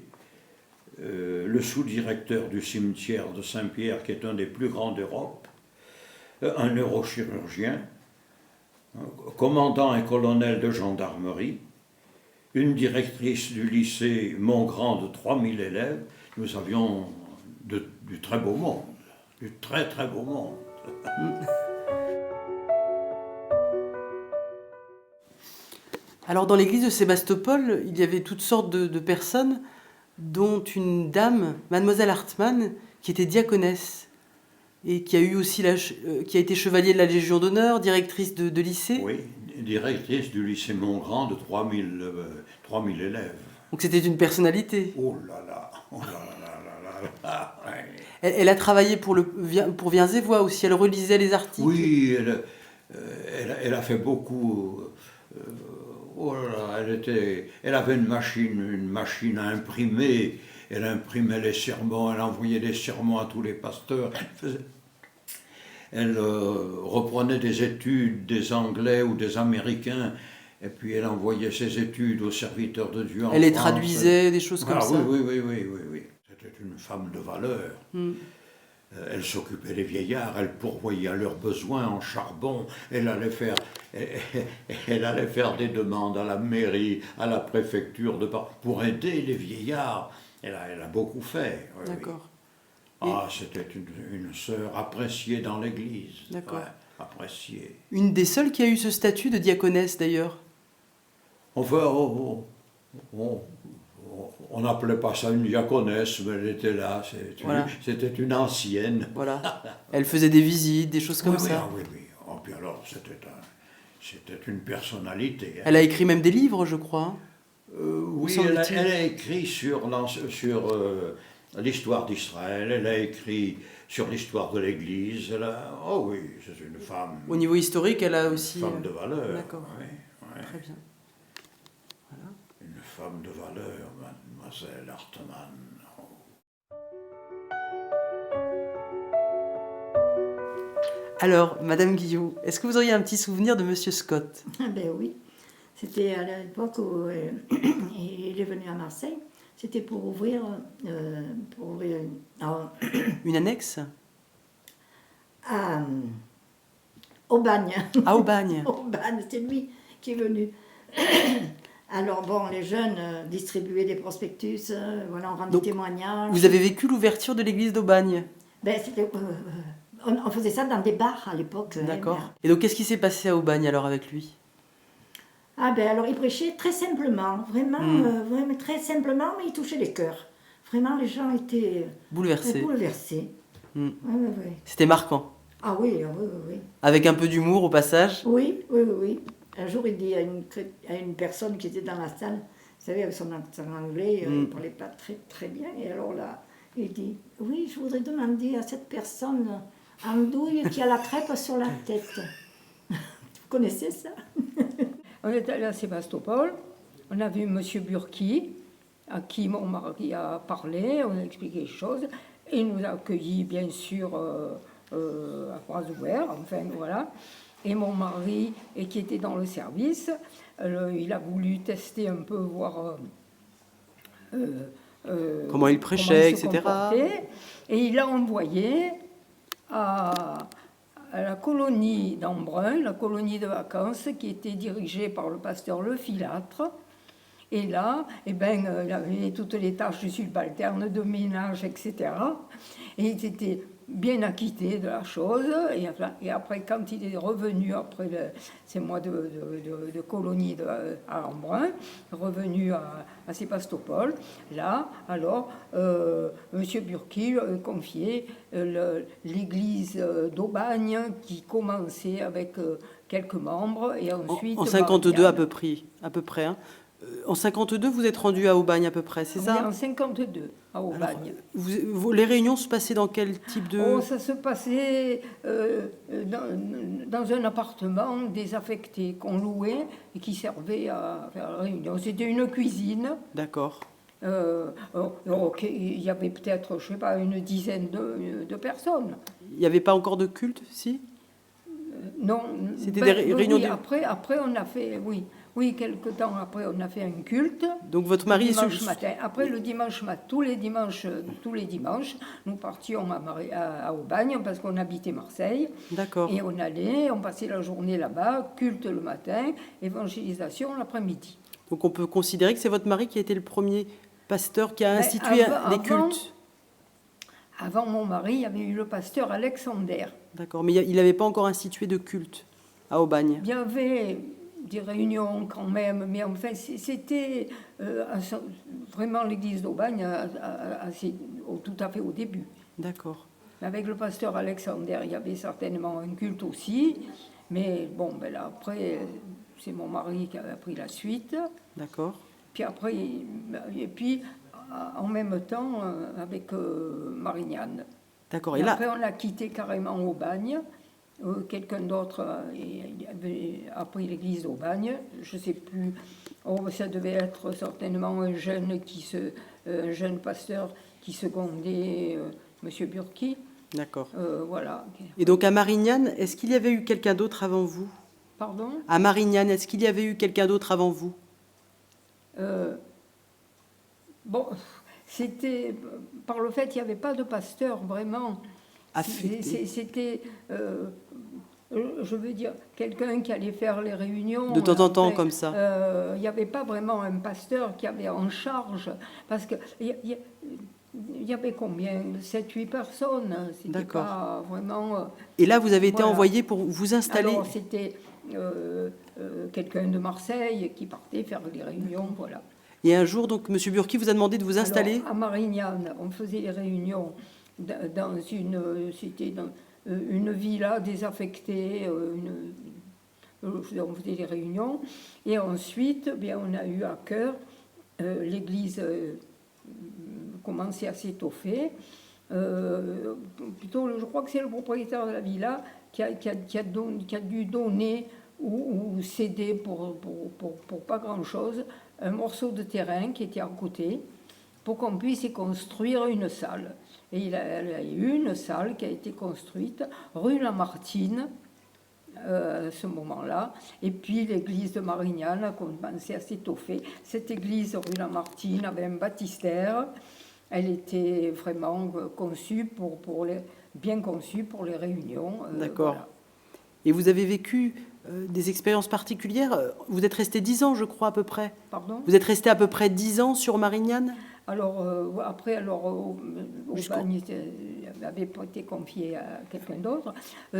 le sous-directeur du cimetière de Saint-Pierre, qui est un des plus grands d'Europe, un neurochirurgien, un commandant et colonel de gendarmerie, une directrice du lycée Montgrand de 3000 élèves. Nous avions du très beau monde, du très très beau monde. Alors, dans l'église de Sébastopol, il y avait toutes sortes de personnes, dont une dame, mademoiselle Hartmann, qui était diaconesse et qui a eu aussi qui a été chevalier de la Légion d'honneur, directrice de lycée. Oui, directrice du lycée Montgrand de 3000 élèves. Donc c'était une personnalité. Oh là là, oh là là là là là. Ouais. Elle a travaillé pour Viens et Voix aussi, elle relisait les articles. Oui, elle a fait beaucoup. Oh là là, elle avait une machine à imprimer. Elle imprimait les sermons, elle envoyait les sermons à tous les pasteurs. Elle reprenait des études des Anglais ou des Américains, et puis elle envoyait ses études aux serviteurs de Dieu en Elle les France. traduisait, des choses comme Ah, ça. oui. C'était une femme de valeur. Elle s'occupait des vieillards, elle pourvoyait à leurs besoins en charbon, elle allait faire des demandes à la mairie, à la préfecture, pour aider les vieillards. Elle a beaucoup fait. Oui, D'accord. oui. Ah, c'était une sœur appréciée dans l'Église. D'accord. Ouais, appréciée. Une des seules qui a eu ce statut de diaconesse d'ailleurs. Enfin, on n'appelait pas ça une diaconesse, mais elle était là. Voilà. C'était une ancienne. Voilà. Elle faisait des visites, des choses comme Oui, ça. oui. Oh, puis alors, c'était une personnalité. Hein. Elle a écrit même des livres, je crois. Oui, semble-t-il. elle a écrit sur l'histoire d'Israël, elle a écrit sur l'histoire de l'Église. Oh oui, c'est une femme. Au niveau historique, elle a aussi... Une femme de valeur. D'accord. Oui, oui. Très bien. Voilà. Une femme de valeur, mademoiselle Hartmann. Alors, Madame Guillot, est-ce que vous auriez un petit souvenir de Monsieur Scott? Ah ben oui, c'était à l'époque où il est venu à Marseille. C'était pour ouvrir Une annexe? au bagne. Ah, au bagne. Au bagne, c'est lui qui est venu. Alors bon, les jeunes distribuaient des prospectus, voilà, on rendait Donc, témoignages. Vous avez vécu l'ouverture de l'église d'Aubagne? Ben, on faisait ça dans des bars à l'époque. D'accord. Hein. Et donc, qu'est-ce qui s'est passé à Aubagne alors avec lui? Ah ben alors il prêchait très simplement, vraiment très simplement, mais il touchait les cœurs. Vraiment, les gens étaient Bouleversé. bouleversés. Mm. Oui. C'était marquant. Ah oui. Avec un peu d'humour au passage. Oui. Un jour, il dit à une personne qui était dans la salle, vous savez, avec son accent anglais, il ne parlait pas très, très bien. Et alors là, il dit, oui, je voudrais demander à cette personne andouille qui a la crêpe sur la tête. Vous connaissez ça? On est allé à Sébastopol, on a vu M. Burki, à qui mon mari a parlé, on a expliqué les choses, et il nous a accueillis bien sûr à bras ouverts, enfin voilà. Et mon mari, qui était dans le service, il a voulu tester un peu, voir comment il prêchait, comment il se etc. comportait. Et il a envoyé à la colonie d'Embrun, la colonie de vacances, qui était dirigée par le pasteur Le Filâtre. Et là, il avait toutes les tâches subalternes de ménage, etc. Et il était bien acquitté de la chose. Et après, quand il est revenu, après ces mois de colonie à Embrun, revenu à Sébastopol, là, alors, M. Burki confiait l'église d'Aubagne qui commençait avec quelques membres et ensuite... En 52 à peu près. Hein. En 52, vous êtes rendu à Aubagne à peu près, c'est ça? Oui, en 52, à Aubagne. Alors, les réunions se passaient dans quel type de... Oh, ça se passait dans un appartement désaffecté qu'on louait et qui servait à faire la réunion. C'était une cuisine. D'accord. Il y avait peut-être, je ne sais pas, une dizaine de personnes. Il n'y avait pas encore de culte, si? Non. C'était des réunions oui, de... Après, on a fait, oui, quelque temps après, on a fait un culte. Donc votre mari est dimanche matin. Après le dimanche matin, tous les dimanches, nous partions à Aubagne parce qu'on habitait Marseille. D'accord. Et on passait la journée là-bas, culte le matin, évangélisation l'après-midi. Donc on peut considérer que c'est votre mari qui a été le premier pasteur qui a institué des cultes. Avant mon mari, il y avait eu le pasteur Alexander. D'accord, mais il n'avait pas encore institué de culte à Aubagne. Il y avait des réunions quand même, mais enfin c'était vraiment l'église d'Aubagne tout à fait au début. D'accord. Avec le pasteur Alexander, il y avait certainement un culte aussi, mais bon, là, après, c'est mon mari qui a pris la suite. D'accord. Puis après, et puis en même temps avec Marignane. D'accord. Et Et là, après, on l'a quitté carrément au bagne. Quelqu'un d'autre a pris l'église au bagne. Je ne sais plus. Oh, ça devait être certainement un jeune pasteur qui secondait M. Burki. d'accord. Voilà. Et donc à Marignane, est-ce qu'il y avait eu quelqu'un d'autre avant vous? Pardon? À Marignane, est-ce qu'il y avait eu quelqu'un d'autre avant vous? Bon, c'était par le fait qu'il n'y avait pas de pasteur vraiment. Affecté. C'était, je veux dire, quelqu'un qui allait faire les réunions. De temps en temps, après, comme ça. Il n'y avait pas vraiment un pasteur qui avait en charge, parce que il y avait combien? 7-8 personnes. C'était D'accord. pas vraiment. Et là, vous avez été Voilà. envoyé pour vous installer. Alors c'était quelqu'un de Marseille qui partait faire les réunions, voilà. Et un jour, donc, M. Burki vous a demandé de vous installer. Alors, à Marignane, on faisait les réunions dans une villa désaffectée, on faisait les réunions, et ensuite, bien, on a eu à cœur, l'église commençait à s'étoffer. Plutôt, je crois que c'est le propriétaire de la villa qui a dû donner ou céder pour pas grand-chose un morceau de terrain qui était à côté pour qu'on puisse y construire une salle. Et il y a eu une salle qui a été construite rue Lamartine à ce moment-là. Et puis l'église de Marignane a commencé à s'étoffer. Cette église rue Lamartine avait un baptistère. Elle était vraiment conçue bien conçue pour les réunions. D'accord. Voilà. Et vous avez vécu des expériences particulières. Vous êtes resté 10 ans, je crois, à peu près. Pardon ? Vous êtes resté à peu près 10 ans sur Marignane. Alors, après, au bagne, avait pas été confié à quelqu'un d'autre.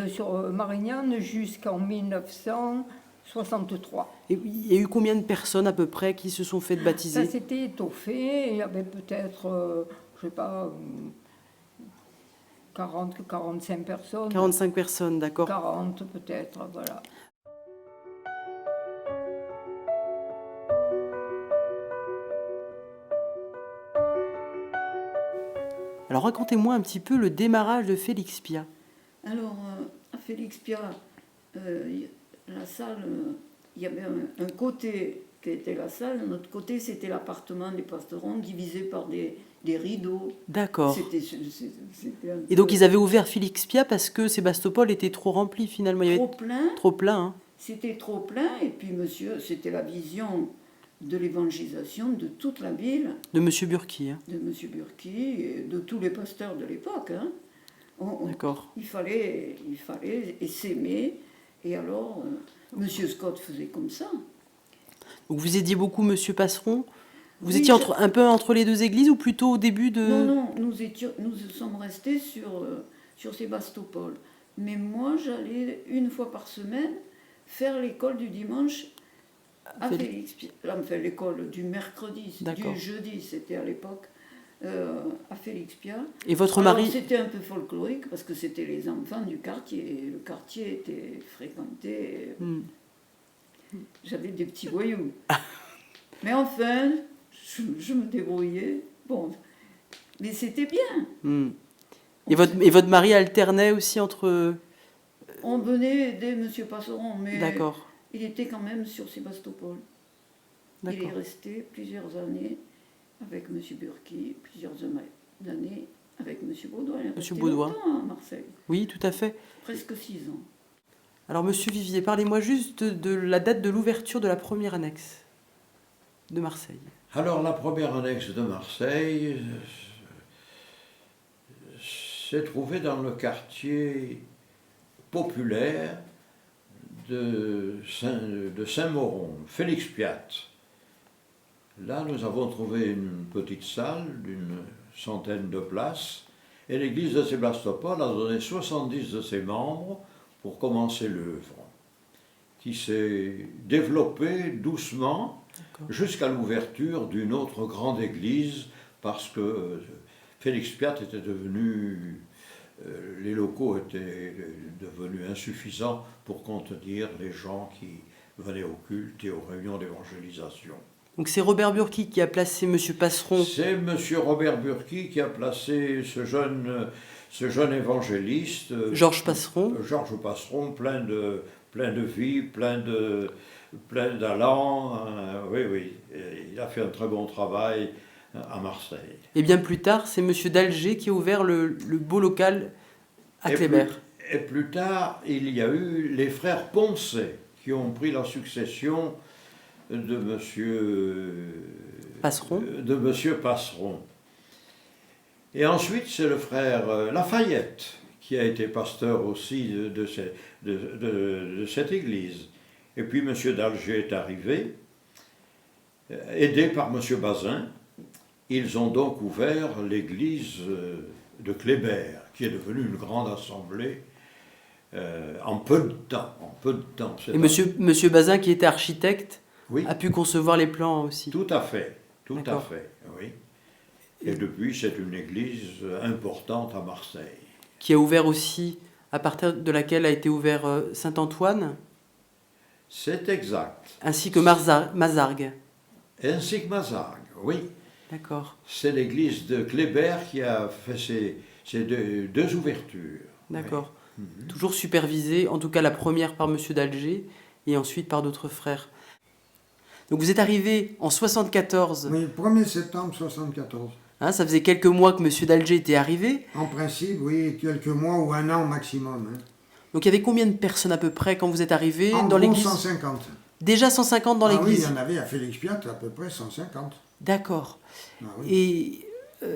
Sur Marignane jusqu'en 1963. Et il y a eu combien de personnes à peu près qui se sont fait baptiser? Ça s'était étoffé. Il y avait peut-être, je ne sais pas, 45 personnes. 45 personnes, d'accord. 40 peut-être, voilà. Alors racontez-moi un petit peu le démarrage de Félix Piat. Alors, à Félix Piat, la salle, il y avait un côté qui était la salle, un autre côté c'était l'appartement des pasterons divisé par des rideaux. D'accord. C'était Et donc ils avaient ouvert Félix Piat parce que Sébastopol était trop rempli finalement. Il y avait trop plein. trop plein. Hein. C'était trop plein et puis c'était la vision de l'évangélisation de toute la ville. De M. Burki. Hein. De M. Burki et de tous les pasteurs de l'époque. Hein. D'accord. Il fallait s'aimer. Et alors, M. Scott faisait comme ça. Donc vous aidiez beaucoup M. Passeron. Vous Oui, étiez un peu entre les deux églises ou plutôt au début de... Non, nous sommes restés sur Sébastopol. Mais moi, j'allais une fois par semaine faire l'école du dimanche à Félix Piat. Enfin, l'école du mercredi, du jeudi, c'était à l'époque, à Félix Piat. Et votre mari... C'était un peu folklorique parce que c'était les enfants du quartier. Le quartier était fréquenté. J'avais des petits voyous. Mais enfin, je me débrouillais. Bon, mais c'était bien. Et votre mari alternait aussi entre... On venait aider M. Passeron, mais D'accord. il était quand même sur Sébastopol. Il est resté plusieurs années avec M. Burki, plusieurs années avec M. Baudouin. Il est resté longtemps à Marseille. Oui, tout à fait. Presque 6 ans. Alors, Monsieur Vivier, parlez-moi juste de la date de l'ouverture de la première annexe de Marseille. Alors, la première annexe de Marseille s'est trouvée dans le quartier populaire de Saint-Mauron, Félix Piat. Là, nous avons trouvé une petite salle d'une centaine de places et l'église de Sébastopol a donné 70 de ses membres pour commencer l'œuvre, qui s'est développée doucement jusqu'à l'ouverture d'une autre grande église parce que Félix Piat était devenu... les locaux étaient devenus insuffisants pour contenir les gens qui venaient au culte et aux réunions d'évangélisation. Donc c'est Robert Burki qui a placé M. Passeron. C'est M. Robert Burki qui a placé ce jeune évangéliste, Georges Passeron. Georges Passeron, plein de vie, plein d'allant. Oui, il a fait un très bon travail à Marseille. Et bien plus tard, c'est M. d'Alger qui a ouvert le beau local à Kléber. Et plus tard, il y a eu les frères Poncet qui ont pris la succession de Monsieur Passeron. Et ensuite, c'est le frère Lafayette qui a été pasteur aussi de cette église. Et puis M. d'Alger est arrivé, aidé par M. Bazin. Ils ont donc ouvert l'église de Kléber, qui est devenue une grande assemblée en peu de temps. Et monsieur Bazin, qui était architecte, oui, a pu concevoir les plans aussi. Tout à fait, oui. Et depuis, c'est une église importante à Marseille. Qui a ouvert aussi, à partir de laquelle a été ouvert Saint-Antoine. C'est exact. Ainsi que Mazargues. Ainsi que Mazargues, oui. D'accord. C'est l'église de Kléber qui a fait ces deux ouvertures. D'accord. Oui. Toujours supervisée, en tout cas la première par M. d'Alger et ensuite par d'autres frères. Donc vous êtes arrivé en 74. Oui, 1er septembre 74. Hein, ça faisait quelques mois que M. d'Alger était arrivé. En principe, oui, quelques mois ou un an maximum. Hein. Donc il y avait combien de personnes à peu près quand vous êtes arrivé dans gros, l'église? 150. Déjà 150 dans l'église? Oui, il y en avait à Félix Piat à peu près 150. D'accord. Ah, oui. Et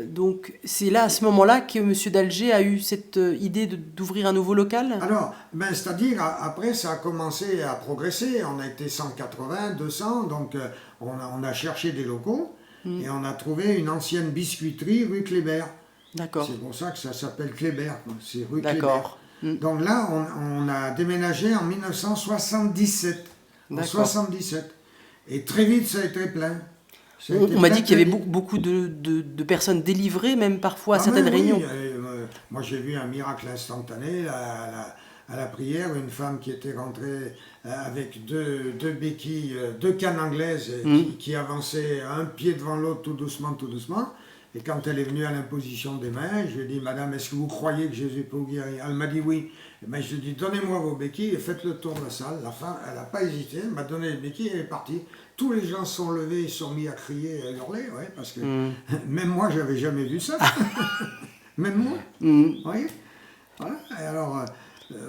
donc c'est là, à ce moment-là, que M. d'Alger a eu cette idée d'ouvrir un nouveau local? Alors, c'est-à-dire, après, ça a commencé à progresser. On a été 180, 200, donc on a cherché des locaux et on a trouvé une ancienne biscuiterie rue Kléber. D'accord. C'est pour ça que ça s'appelle Kléber, c'est rue Kléber. D'accord. Donc là, on a déménagé en 1977. En 77. Et très vite, ça a été plein. On m'a dit qu'il y avait beaucoup de personnes délivrées, même parfois à certaines réunions. Moi, j'ai vu un miracle instantané à la prière, une femme qui était rentrée avec deux béquilles, 2 cannes anglaises qui avançaient un pied devant l'autre tout doucement. Et quand elle est venue à l'imposition des mains, je lui ai dit, Madame, est-ce que vous croyez que Jésus peut vous guérir? Elle m'a dit oui. Et ben, je lui ai dit, donnez-moi vos béquilles et faites le tour de la salle. La femme, elle n'a pas hésité, elle m'a donné les béquilles et elle est partie. Tous les gens se sont levés, ils se sont mis à crier et à hurler, ouais, parce que même moi, je n'avais jamais vu ça. Même moi. Vous voyez? Voilà. Et alors,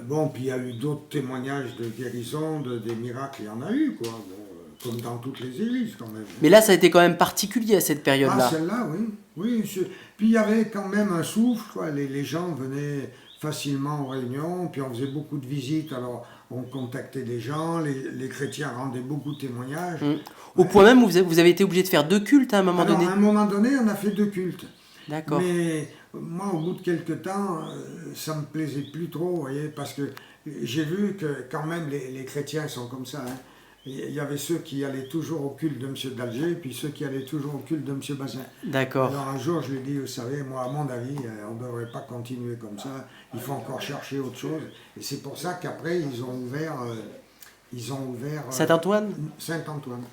bon, puis il y a eu d'autres témoignages de guérison, des miracles, il y en a eu, quoi. Bon, comme dans toutes les églises, quand même. Mais là, ça a été quand même particulier à cette période-là. Ah, celle-là, oui. Puis il y avait quand même un souffle, quoi. Les gens venaient facilement aux réunions, puis on faisait beaucoup de visites, alors on contactait des gens, les chrétiens rendaient beaucoup de témoignages. Au point même où vous avez été obligé de faire 2 cultes à un moment donné? À un moment donné, on a fait 2 cultes. D'accord. Mais moi, au bout de quelques temps, ça me plaisait plus trop, vous voyez, parce que j'ai vu que quand même les chrétiens sont comme ça, hein. Il y avait ceux qui allaient toujours au culte de M. d'Alger, puis ceux qui allaient toujours au culte de M. Bazin. D'accord. Alors un jour, je lui ai dit, vous savez, moi, à mon avis, on ne devrait pas continuer comme ça, il faut encore chercher autre chose. Et c'est pour ça qu'après, ils ont ouvert Saint-Antoine? Saint-Antoine.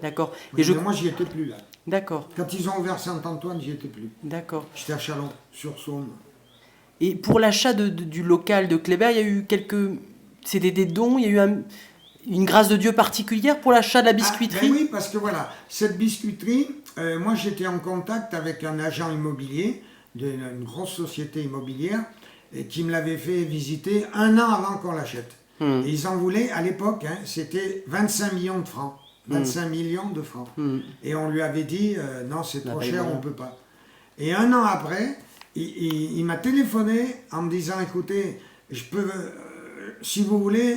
D'accord. Mais moi, j'y étais plus, là. D'accord. Quand ils ont ouvert Saint-Antoine, j'y étais plus. D'accord. J'étais à Chalon-sur-Saône. Et pour l'achat du local de Kléber, il y a eu c'était des dons, il y a eu une grâce de Dieu particulière pour l'achat de la biscuiterie? Oui, parce que voilà, cette biscuiterie, moi j'étais en contact avec un agent immobilier d'une grosse société immobilière et qui me l'avait fait visiter 1 an avant qu'on l'achète. Et ils en voulaient, à l'époque, hein, c'était 25 millions de francs. 25 millions de francs. Et on lui avait dit, non, c'est trop cher, on ne peut pas. Et 1 an après, il m'a téléphoné en me disant, écoutez, je peux, si vous voulez,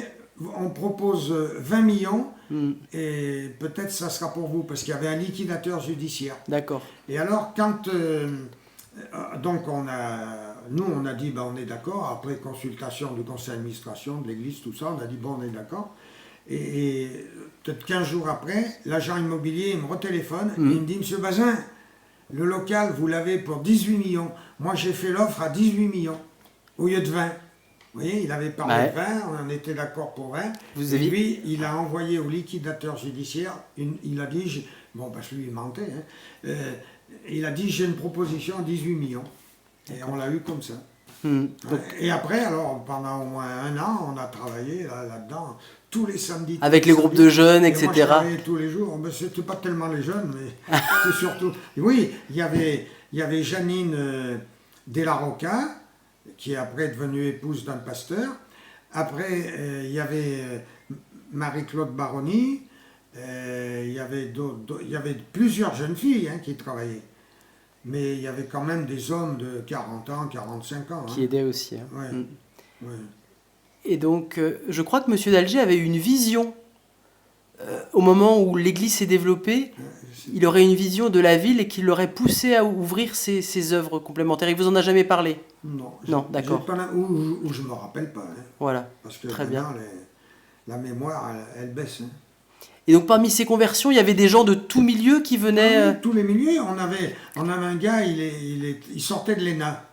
on propose 20 millions et peut-être ça sera pour vous, parce qu'il y avait un liquidateur judiciaire. D'accord. Et alors, quand... donc, on a dit, on est d'accord, après consultation du conseil d'administration, de l'église, tout ça, on a dit, bon, on est d'accord. Et peut-être 15 jours après, l'agent immobilier il me retéléphone, et il me dit, Monsieur Bazin, le local, vous l'avez pour 18 millions. Moi, j'ai fait l'offre à 18 millions, au lieu de 20. Vous voyez, il avait parlé de vin, on était d'accord pour vin. Et lui, il a envoyé au liquidateur judiciaire, il a dit, bon, parce que lui, il mentait, hein, il a dit, j'ai une proposition à 18 millions. Et on l'a eu comme ça. Et après, alors, pendant au moins 1 an, on a travaillé là-dedans, tous les samedis. Avec les groupes de jeunes, etc. Moi, je travaillais tous les jours. Mais c'était pas tellement les jeunes, mais c'est surtout... Oui, il y avait Janine Delarocca, qui est après devenue épouse d'un pasteur. Après, il y avait Marie-Claude Baroni. Il y avait plusieurs jeunes filles qui travaillaient. Mais il y avait quand même des hommes de 40 ans, 45 ans. Qui aidaient aussi. Hein. Ouais. Ouais. Et donc, je crois que M. d'Alger avait eu une vision. Au moment où l'Église s'est développée, il aurait une vision de la ville et qui l'aurait poussé à ouvrir ses œuvres complémentaires. Il vous en a jamais parlé? Non, d'accord. Ou je ne me rappelle pas. Hein. Voilà, parce que très bien. La mémoire, elle baisse. Hein. Et donc parmi ces conversions, il y avait des gens de tous milieux qui venaient... Oui, tous les milieux. On avait un gars, il sortait de l'ENA.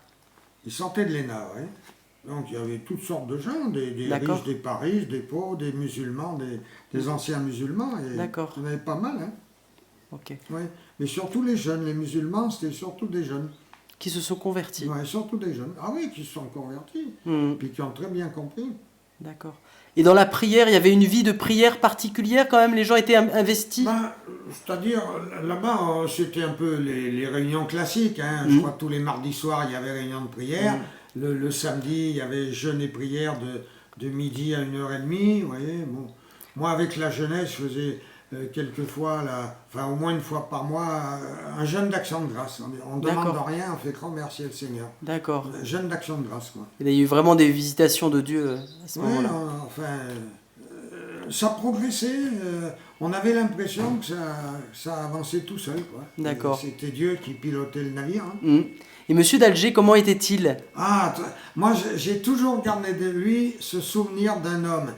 Il sortait de l'ENA, oui. Donc il y avait toutes sortes de gens, des riches, des pas riches, des pauvres, des musulmans, des anciens musulmans. D'accord. Il y en avait pas mal. Hein. Ok. Oui. Mais surtout les jeunes, les musulmans, c'était surtout des jeunes. Qui se sont convertis. Oui, surtout des jeunes. Ah oui, qui se sont convertis. Puis qui ont très bien compris. D'accord. Et dans la prière, il y avait une vie de prière particulière quand même? Les gens étaient investis? C'est-à-dire, là-bas, c'était un peu les réunions classiques. Hein. Je crois que tous les mardis soirs, il y avait réunion de prière. Le samedi, il y avait jeûne et prière de midi à 1h30. Vous voyez, bon. Moi, avec la jeunesse, je faisais quelquefois, au moins une fois par mois, un jeûne d'action de grâce. On ne demande rien, on fait grand merci le Seigneur. D'accord. Jeûne d'action de grâce, quoi. Il y a eu vraiment des visitations de Dieu à ce moment-là. Ça progressait. On avait l'impression que ça avançait tout seul, quoi. D'accord. C'était Dieu qui pilotait le navire. Hein. Et Monsieur d'Alger, comment était-il? Moi, j'ai toujours gardé de lui ce souvenir d'un homme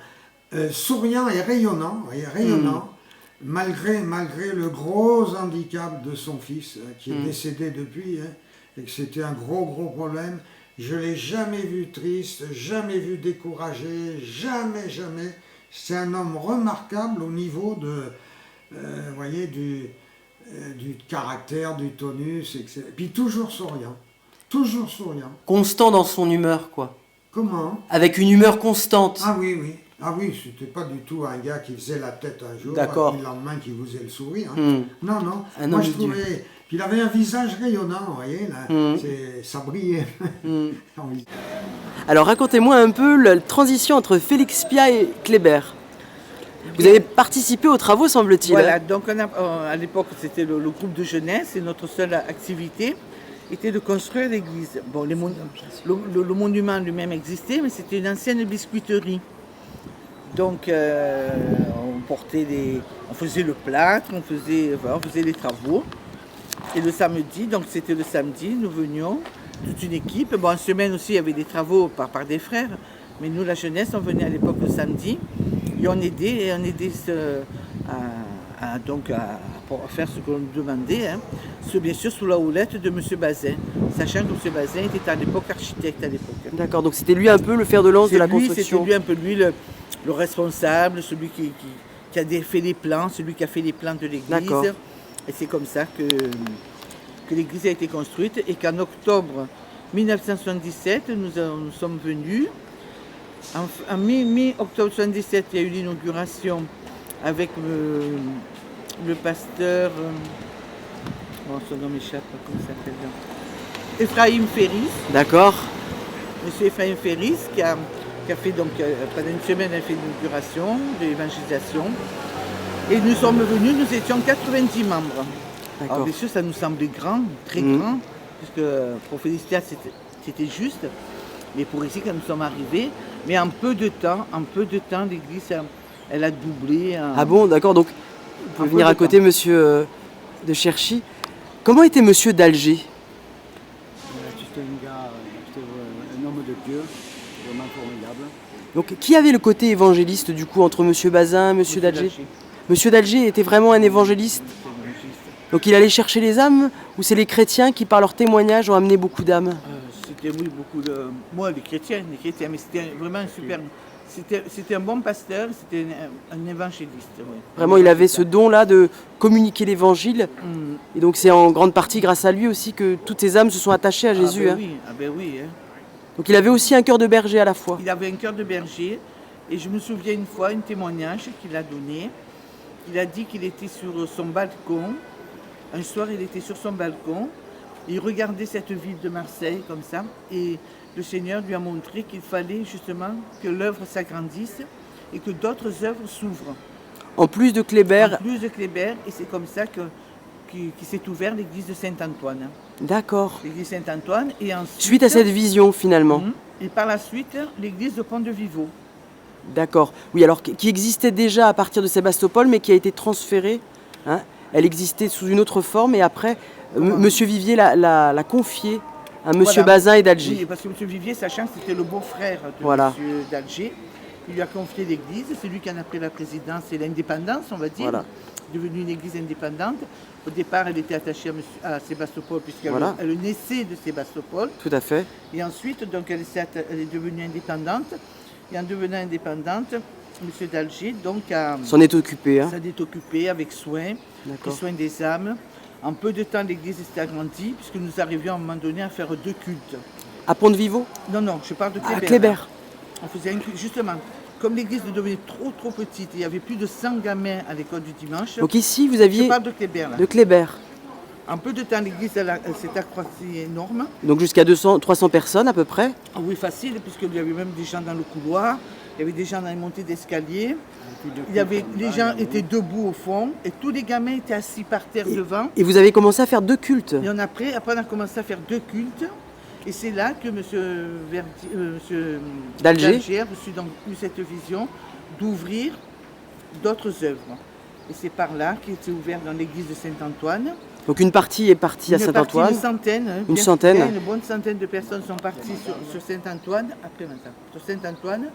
souriant et rayonnant, malgré le gros handicap de son fils, qui est décédé depuis, et que c'était un gros problème. Je ne l'ai jamais vu triste, jamais vu découragé, jamais. C'est un homme remarquable au niveau du caractère, du tonus, etc. Et puis toujours souriant. Constant dans son humeur, quoi. Comment? Avec une humeur constante. Ah oui, c'était pas du tout un gars qui faisait la tête un jour, et puis le lendemain qui vous faisait le sourire. Hein. Non. Moi je trouvais qu'il avait un visage rayonnant, vous voyez, là. Ça brillait. Alors racontez-moi un peu la transition entre Félix Piat et Kléber. Vous avez participé aux travaux, semble-t-il. Voilà, donc à l'époque c'était le groupe de jeunesse et notre seule activité était de construire l'église. Bon, le monument lui-même existait, mais c'était une ancienne biscuiterie. Donc on faisait le plâtre, on faisait les travaux. Et le samedi, donc c'était le samedi, nous venions, toute une équipe. Bon, en semaine aussi, il y avait des travaux par des frères. Mais nous, la jeunesse, on venait à l'époque le samedi. Et on aidait à faire ce qu'on nous demandait. Hein. Bien sûr, sous la houlette de M. Bazin. Sachant que M. Bazin était à l'époque architecte à l'époque. D'accord, donc c'était lui un peu le fer de lance de la construction. C'était lui un peu le responsable, celui qui a fait les plans, celui qui a fait les plans de l'église. Et c'est comme ça que l'église a été construite et qu'en octobre 1977, nous sommes venus. En mi-octobre 1977, il y a eu l'inauguration avec le pasteur, son nom m'échappe, comment il s'appelle là, Ephraim Ferris. D'accord. Monsieur Ephraim Ferris qui a fait donc pendant une semaine, il a fait l'inauguration de l'évangélisation. Et nous sommes venus, nous étions 90 membres. Alors bien sûr, ça nous semblait grand, très grand, puisque pour Félicité, c'était juste. Mais pour ici, quand nous sommes arrivés, mais en peu de temps, l'église, elle a doublé. Ah bon, d'accord, donc vous pouvez venir à côté, monsieur de Cherchy. Comment était monsieur d'Alger? C'était un gars, un homme de Dieu, vraiment formidable. Donc qui avait le côté évangéliste du coup entre monsieur Bazin, monsieur d'Alger? Monsieur d'Alger était vraiment un évangéliste. Donc il allait chercher les âmes, ou c'est les chrétiens qui par leur témoignage ont amené beaucoup d'âmes? c'était oui, beaucoup de... Moi, les chrétiens, mais c'était vraiment un super... C'était un bon pasteur, c'était un évangéliste. Oui. Vraiment, il avait ce don-là de communiquer l'évangile. Et donc c'est en grande partie grâce à lui aussi que toutes ces âmes se sont attachées à Jésus. Oui. Donc il avait aussi un cœur de berger à la fois. Il avait un cœur de berger. Et je me souviens une fois, un témoignage qu'il a donné. Il a dit qu'il était sur son balcon. Un soir, il était sur son balcon. Il regardait cette ville de Marseille comme ça. Et le Seigneur lui a montré qu'il fallait justement que l'œuvre s'agrandisse et que d'autres œuvres s'ouvrent. En plus de Kléber. En plus de Kléber. Et c'est comme ça qu'il s'est ouvert l'église de Saint-Antoine. D'accord. L'église Saint-Antoine. Et ensuite, suite à cette vision finalement. Et par la suite, l'église de Pont-de-Vivo. D'accord. Oui, alors qui existait déjà à partir de Sébastopol, mais qui a été transférée. Hein. Elle existait sous une autre forme et après, Monsieur Vivier l'a confiée à Monsieur Bazin et d'Alger. Oui, parce que Monsieur Vivier, sachant que c'était le beau-frère de Monsieur d'Alger, il lui a confié l'église. C'est lui qui en a pris la présidence et l'indépendance, on va dire. Voilà. Devenue une église indépendante. Au départ, elle était attachée à Sébastopol, puisqu'elle elle naissait de Sébastopol. Tout à fait. Et ensuite, donc, elle est devenue indépendante. Et en devenant indépendante, M. d'Alger s'en est occupé. S'en est occupé avec soin, les soins des âmes. En peu de temps, l'église s'est agrandie, puisque nous arrivions à un moment donné à faire 2 cultes. À Pont-de-Vivo? Non, je parle de Kléber. À Kléber. On faisait un culte, justement. Comme l'église devenait trop petite, il y avait plus de 100 gamins à l'école du dimanche. Donc ici, vous aviez... Je parle de Kléber. De Kléber. En peu de temps, l'église elle s'est accroissée énorme. Donc jusqu'à 300 personnes à peu près? Oui, facile, puisqu'il y avait même des gens dans le couloir, il y avait des gens dans les montées d'escalier, les gens étaient debout au fond, et tous les gamins étaient assis par terre devant. Et vous avez commencé à faire 2 cultes? Et après, on a commencé à faire 2 cultes, et c'est là que M. d'Alger a reçu donc cette vision d'ouvrir d'autres œuvres. Et c'est par là qu'il était ouvert dans l'église de Saint-Antoine. Donc une partie est partie à Saint-Antoine. Une centaine. Une bonne centaine de personnes sont parties sur Saint-Antoine, après maintenant, sur Saint-Antoine.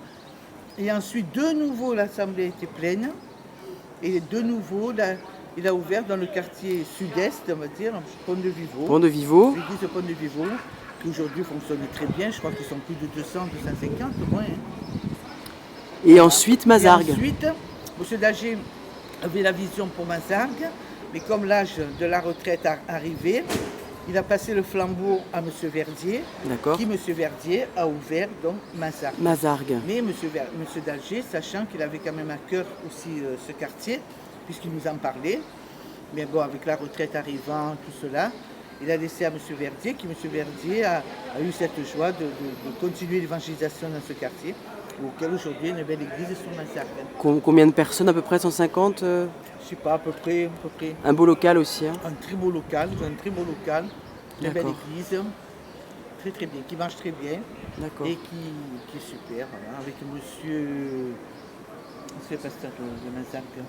Et ensuite, de nouveau, l'assemblée était pleine. Et de nouveau, il a ouvert dans le quartier sud-est, on va dire, Pont-de-Vivo. Pont-de-Vivo. L'église de Pont-de-Vivo, qui aujourd'hui fonctionne très bien. Je crois qu'ils sont plus de 200, 250 au moins. Et ensuite, Mazargues. Et ensuite, M. d'Alger avait la vision pour Mazargues. Mais comme l'âge de la retraite arrivait, il a passé le flambeau à M. Verdier, qui, M. Verdier, a ouvert donc Mazargues. Mais M. d'Alger, sachant qu'il avait quand même à cœur aussi ce quartier, puisqu'il nous en parlait, mais bon, avec la retraite arrivant, tout cela, il a laissé à M. Verdier, qui M. Verdier a eu cette joie de continuer l'évangélisation dans ce quartier, auquel aujourd'hui une belle église sur Mazargues. Combien de personnes à peu près? 150 Je ne sais pas, à peu près. Un beau local aussi. Hein. Un très beau local, une belle église, très bien, qui marche très bien et qui est super, voilà, avec monsieur pasteur de Mazargues.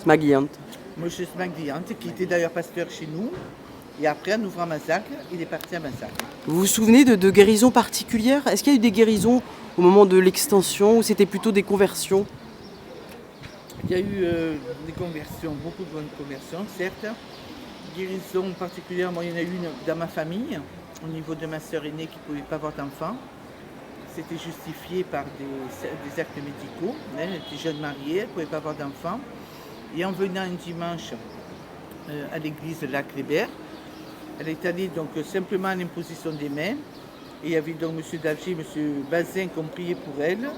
Smagliant. Monsieur Smagliant, qui était d'ailleurs pasteur chez nous. Et après, en ouvrant Mazargues, il est parti à Mazargues. Vous vous souvenez de guérisons particulières? Est-ce qu'il y a eu des guérisons au moment de l'extension ou c'était plutôt des conversions? Il y a eu des conversions, beaucoup de bonnes conversions, certes. Guérisons particulièrement, il y en a eu une dans ma famille, au niveau de ma sœur aînée qui ne pouvait pas avoir d'enfant. C'était justifié par des actes médicaux. Elle était jeune mariée, elle ne pouvait pas avoir d'enfant. Et en venant un dimanche à l'église de la Kléber, elle est allée donc simplement à l'imposition des mains. Et il y avait donc M. d'Alger, M. Bazin qui ont prié pour elle.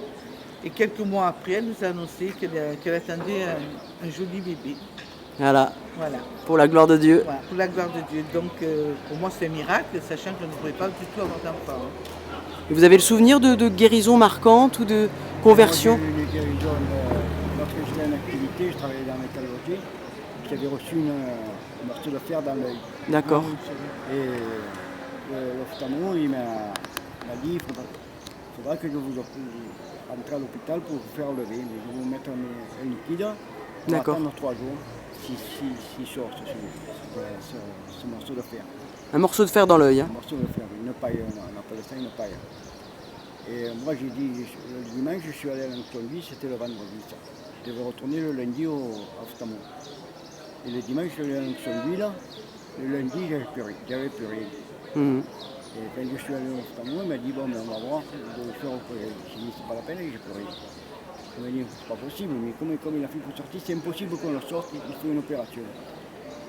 Et quelques mois après, elle nous a annoncé qu'elle attendait un joli bébé. Voilà. Pour la gloire de Dieu. Voilà, pour la gloire de Dieu. Donc pour moi c'est un miracle, sachant que je ne pouvais pas du tout avoir d'enfant. Et vous avez le souvenir de guérisons marquantes ou de conversions? J'ai eu une guérison lorsque j'étais en activité, je travaillais dans la métallurgie, j'avais reçu un morceau de fer dans l'œil. D'accord. Et l'ophtalmo, il m'a dit, il faudra que je vous rentre à l'hôpital pour vous faire lever. Mais je vais vous mettre un liquide pour attendre 3 jours s'il sort ce morceau de fer. Un morceau de fer dans l'œil. Hein. Un morceau de fer, une paille, on appelle ça une paille. Et moi j'ai dit, le dimanche je suis allé à l'Antonville, c'était le vendredi. Ça. Je devais retourner le lundi au ophtalmo. Et le dimanche je suis allé à l'Antonville, le lundi j'avais plus rien. Et quand je suis allé au l'ophtalmo, il m'a dit bon, ben, on va voir, je vais faire opérer. J'ai dit c'est pas la peine, et j'ai pleuré. Il m'a dit c'est pas possible, mais comme il a fait pour sortir, c'est impossible qu'on le sorte, il faut une opération.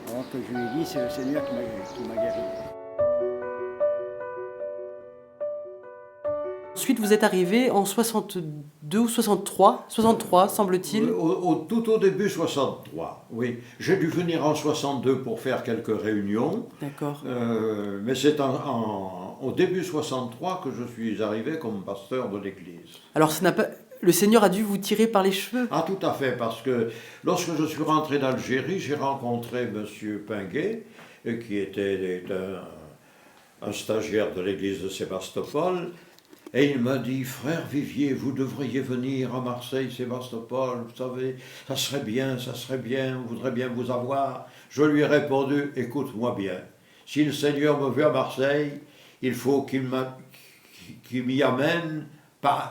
Alors que je lui ai dit c'est le Seigneur qui m'a guéri. Ensuite, vous êtes arrivé en 62 ou 63, 63 semble-t-il. Tout au début 63, oui. J'ai dû venir en 62 pour faire quelques réunions. D'accord. Mais c'est au début 63 que je suis arrivé comme pasteur de l'église. Alors, le Seigneur a dû vous tirer par les cheveux. Ah, tout à fait, parce que lorsque je suis rentré d'Algérie, j'ai rencontré M. Pinguet, qui était un stagiaire de l'église de Sébastopol. Et il m'a dit, frère Vivier, vous devriez venir à Marseille, Sébastopol, vous savez, ça serait bien, on voudrait bien vous avoir. Je lui ai répondu, écoute-moi bien, si le Seigneur me veut à Marseille, il faut qu'il m'y amène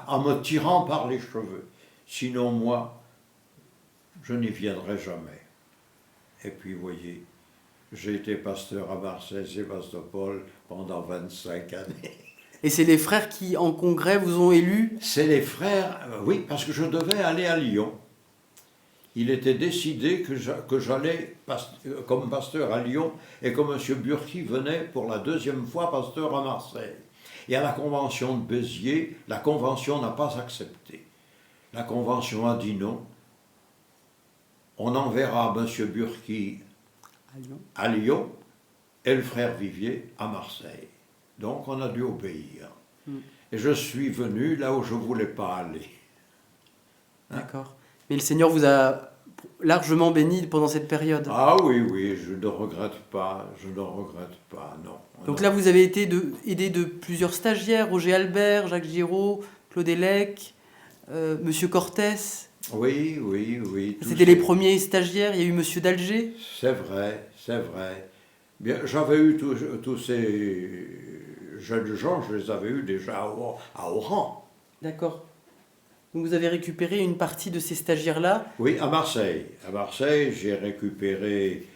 en me tirant par les cheveux. Sinon, moi, je n'y viendrai jamais. Et puis, vous voyez, j'ai été pasteur à Marseille, Sébastopol, pendant 25 années. Et c'est les frères qui, en congrès, vous ont élu? C'est les frères, oui, parce que je devais aller à Lyon. Il était décidé que j'allais comme pasteur à Lyon et que M. Burki venait pour la deuxième fois pasteur à Marseille. Et à la convention de Béziers, la convention n'a pas accepté. La convention a dit non. On enverra M. Burki à Lyon et le frère Vivier à Marseille. Donc on a dû obéir. Et je suis venu là où je ne voulais pas aller. D'accord. Mais le Seigneur vous a largement béni pendant cette période. Ah oui, je ne regrette pas, non. Donc là, vous avez été aidé de plusieurs stagiaires, Roger Albert, Jacques Giraud, Claude Élec, Monsieur Cortès. Oui. C'était les premiers stagiaires, il y a eu Monsieur d'Alger. C'est vrai. Bien, j'avais eu tous ces jeunes gens, je les avais eus déjà à Oran. D'accord. Donc vous avez récupéré une partie de ces stagiaires-là? Oui, à Marseille. À Marseille, j'ai récupéré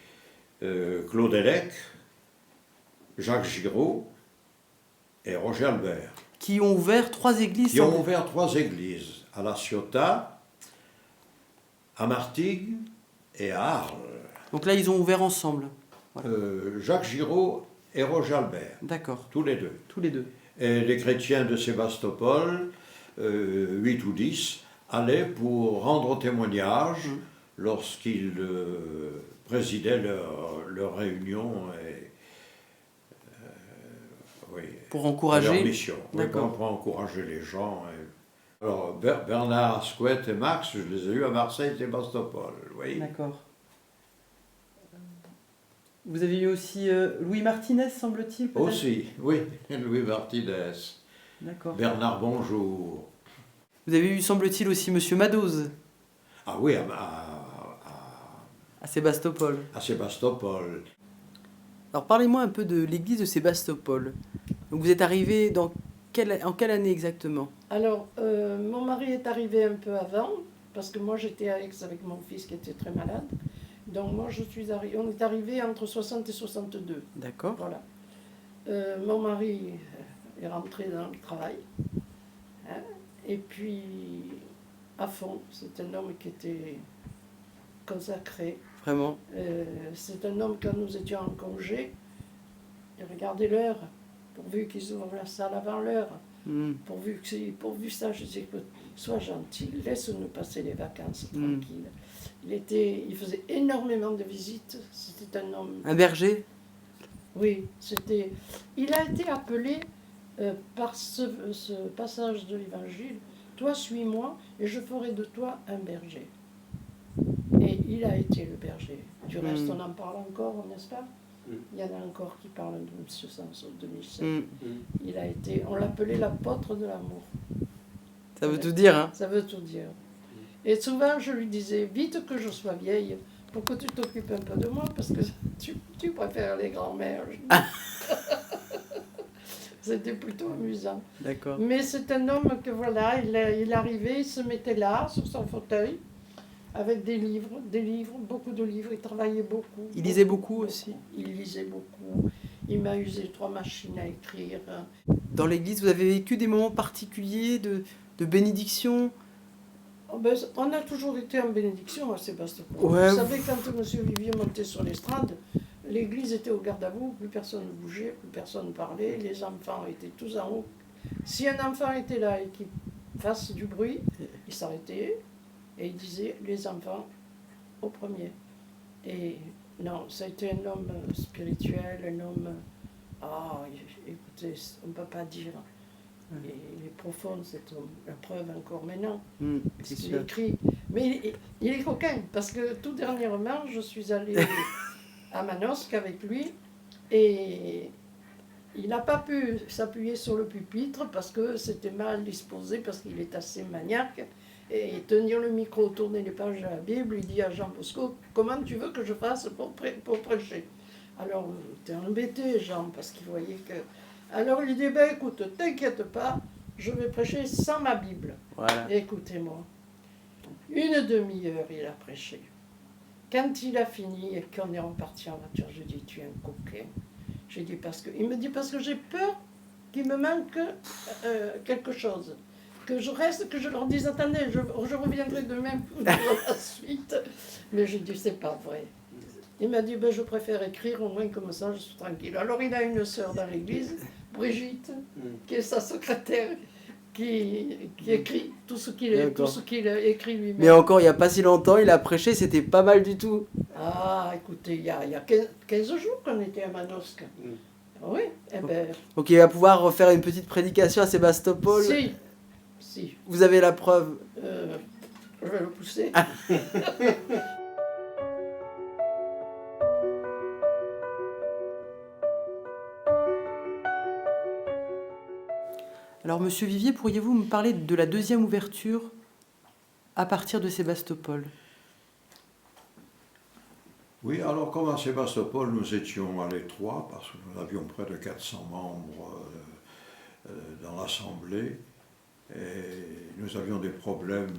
Claude Élec, Jacques Giraud et Roger Albert. Qui ont ouvert 3 églises. Qui ont ouvert 3 églises, à La Ciotat, à Martigues et à Arles. Donc là, ils ont ouvert ensemble. Voilà. Jacques Giraud et Roger Albert. D'accord. Tous les deux. Tous les deux. Et les chrétiens de Sébastopol, 8 ou 10, allaient pour rendre témoignage lorsqu'ils présidaient leur réunion et pour encourager leur mission. Oui, pour encourager les gens. Alors Bernard Asquette et Max, je les ai eus à Marseille et Sébastopol. Oui. D'accord. Vous avez eu aussi Louis Martinez, semble-t-il, peut-être? Aussi, oui, Louis Martinez. D'accord. Bernard Bonjour. Vous avez eu, semble-t-il, aussi Monsieur Madoz. Ah oui, à Sébastopol. À Sébastopol. Alors parlez-moi un peu de l'église de Sébastopol. Donc vous êtes arrivé en quelle année exactement? Alors, mon mari est arrivé un peu avant, parce que moi j'étais à Aix avec mon fils qui était très malade. Donc moi on est arrivé entre 60 et 62. D'accord. Voilà. Mon mari est rentré dans le travail. Hein, et puis, à fond, c'est un homme qui était consacré. Vraiment. C'est un homme, quand nous étions en congé, il regardait l'heure, pourvu qu'ils ouvrent la salle avant l'heure. Pourvu ça, je disais, sois gentil, laisse-nous passer les vacances tranquilles. Il faisait énormément de visites, c'était un homme... Un berger? Oui, il a été appelé par ce passage de l'Évangile, toi suis-moi et je ferai de toi un berger. Et il a été le berger. Du reste, on en parle encore, n'est-ce pas? Il y en a encore qui parlent de ce sens en 2007. On l'appelait l'apôtre de l'amour. Ça veut tout dire, hein? Ça veut tout dire. Et souvent, je lui disais, vite que je sois vieille, pour que tu t'occupes un peu de moi, parce que tu préfères les grands-mères. C'était plutôt amusant. D'accord. Mais c'est un homme que, voilà, il arrivait, il se mettait là, sur son fauteuil, avec des livres, beaucoup de livres, il travaillait beaucoup. Il lisait beaucoup aussi. Il lisait beaucoup. Il m'a usé 3 machines à écrire. Dans l'église, vous avez vécu des moments particuliers de bénédiction? Oh ben, on a toujours été en bénédiction à Sébastopol. Ouais. Vous savez, quand M. Vivier montait sur l'estrade, l'église était au garde à vous, plus personne ne bougeait, plus personne ne parlait, les enfants étaient tous en haut. Si un enfant était là et qu'il fasse du bruit, il s'arrêtait et il disait les enfants au premier. Et non, ça a été un homme spirituel, un homme. Ah, écoutez, on ne peut pas dire. Il est profond, cet homme. La preuve encore maintenant. Parce qu'il écrit. Mais il est coquin, parce que tout dernièrement, je suis allée à Manosque avec lui et il n'a pas pu s'appuyer sur le pupitre parce que c'était mal disposé, parce qu'il est assez maniaque. Et tenir le micro, tourner les pages de la Bible, il dit à Jean Bosco, comment tu veux que je fasse pour prêcher? Alors, t'es embêté, Jean, parce qu'il voyait que... Alors, il dit, ben écoute, t'inquiète pas, je vais prêcher sans ma Bible. Voilà. Écoutez-moi. Une demi-heure, il a prêché. Quand il a fini et qu'on est reparti en voiture, je dis, tu es un coquin. J'ai dit, parce que... Il me dit, parce que j'ai peur qu'il me manque quelque chose. Que je reste, que je leur dise, attendez, je reviendrai demain pour la suite. Mais je dis, c'est pas vrai. Il m'a dit, ben, je préfère écrire, au moins comme ça, je suis tranquille. Alors il a une sœur dans l'église, Brigitte, qui est sa secrétaire, qui écrit tout ce qu'il a écrit lui-même. Mais encore, il n'y a pas si longtemps, il a prêché, c'était pas mal du tout. Ah, écoutez, il y a 15 jours qu'on était à Manosque. Oui, eh ben... Donc il va pouvoir refaire une petite prédication à Sébastopol. Si. Vous avez la preuve. Je vais le pousser. Alors, Monsieur Vivier, pourriez-vous me parler de la deuxième ouverture à partir de Sébastopol? Oui, alors comme à Sébastopol, nous étions à l'étroit, parce que nous avions près de 400 membres dans l'Assemblée, et nous avions des problèmes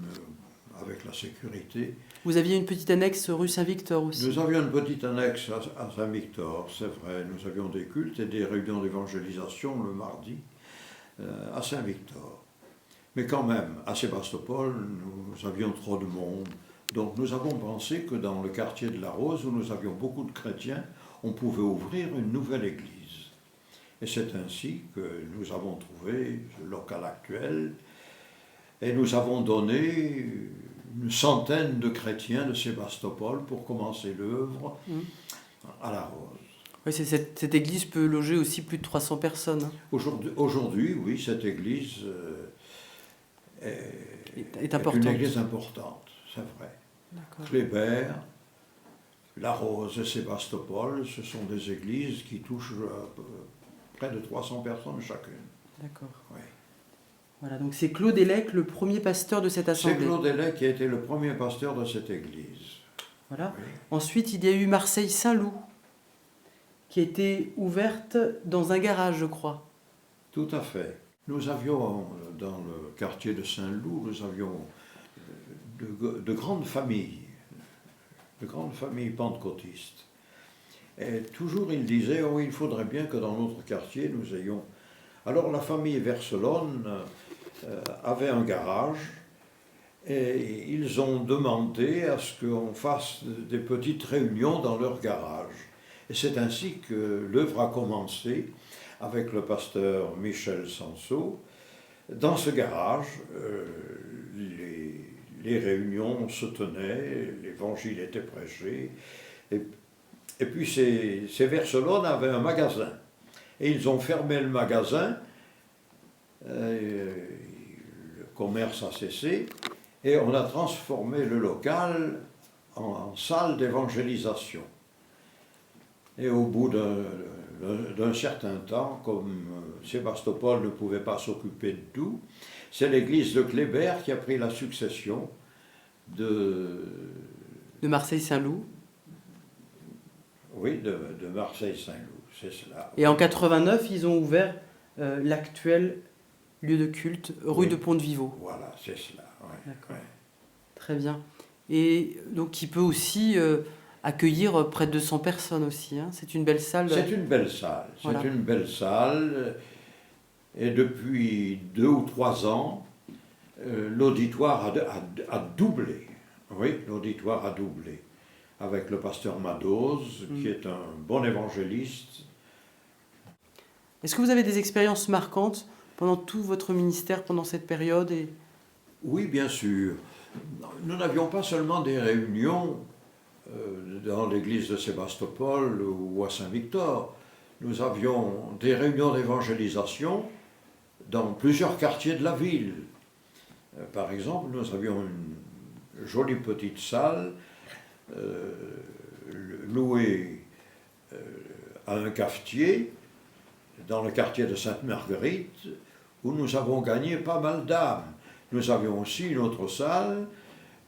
avec la sécurité. Vous aviez une petite annexe rue Saint-Victor aussi? Nous avions une petite annexe à Saint-Victor, c'est vrai. Nous avions des cultes et des réunions d'évangélisation le mardi à Saint-Victor. Mais quand même, à Sébastopol, nous avions trop de monde. Donc nous avons pensé que dans le quartier de la Rose, où nous avions beaucoup de chrétiens, on pouvait ouvrir une nouvelle église. Et c'est ainsi que nous avons trouvé le local actuel et nous avons donné une centaine de chrétiens de Sébastopol pour commencer l'œuvre à la Rose. Oui, cette église peut loger aussi plus de 300 personnes. Aujourd'hui, oui, cette église est importante. une église importante, c'est vrai. Kléber, la Rose et Sébastopol, ce sont des églises qui touchent près de 300 personnes chacune. D'accord. Oui. Voilà, donc c'est Claude Hellec, le premier pasteur de cette assemblée. C'est Claude Hellec qui a été le premier pasteur de cette église. Voilà. Oui. Ensuite, il y a eu Marseille-Saint-Loup, qui a été ouverte dans un garage, je crois. Tout à fait. Nous avions, dans le quartier de Saint-Loup, nous avions de grandes familles pentecôtistes. Et toujours il disait, oh, il faudrait bien que dans notre quartier nous ayons... Alors la famille Verselonne avait un garage et ils ont demandé à ce qu'on fasse des petites réunions dans leur garage. Et c'est ainsi que l'œuvre a commencé avec le pasteur Michel Sanso. Dans ce garage, les réunions se tenaient, l'évangile était prêché. Et puis ces Verselonne avaient un magasin. Et ils ont fermé le magasin, le commerce a cessé, et on a transformé le local en salle d'évangélisation. Et au bout d'un certain temps, comme Sébastopol ne pouvait pas s'occuper de tout, c'est l'église de Kléber qui a pris la succession de Marseille-Saint-Loup. Oui, de Marseille-Saint-Loup, c'est cela. Et en 89, ils ont ouvert l'actuel lieu de culte, rue de Pont-de-Vivo. Voilà, c'est cela. Ouais, d'accord. ouais. Très bien. Et donc, qui peut aussi accueillir près de 200 personnes aussi. Hein. C'est une belle salle. C'est une belle salle. Voilà. C'est une belle salle. Et depuis 2 ou 3 ans, l'auditoire a doublé. Oui, l'auditoire a doublé. Avec le pasteur Madoz, qui est un bon évangéliste. Est-ce que vous avez des expériences marquantes pendant tout votre ministère, pendant cette période Oui, bien sûr. Nous n'avions pas seulement des réunions dans l'église de Sébastopol ou à Saint-Victor. Nous avions des réunions d'évangélisation dans plusieurs quartiers de la ville. Par exemple, nous avions une jolie petite salle louée à un cafetier dans le quartier de Sainte-Marguerite, où nous avons gagné pas mal d'âmes. Nous avions aussi une autre salle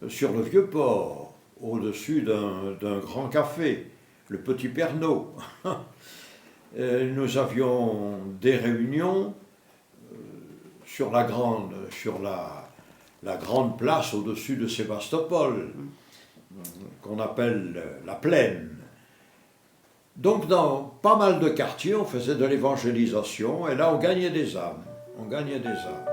sur le Vieux-Port, au-dessus d'un grand café, le Petit Pernod. Nous avions des réunions sur la grande place au-dessus de Sébastopol, qu'on appelle la Plaine. Donc dans pas mal de quartiers, on faisait de l'évangélisation, et là on gagnait des âmes. On gagnait des âmes.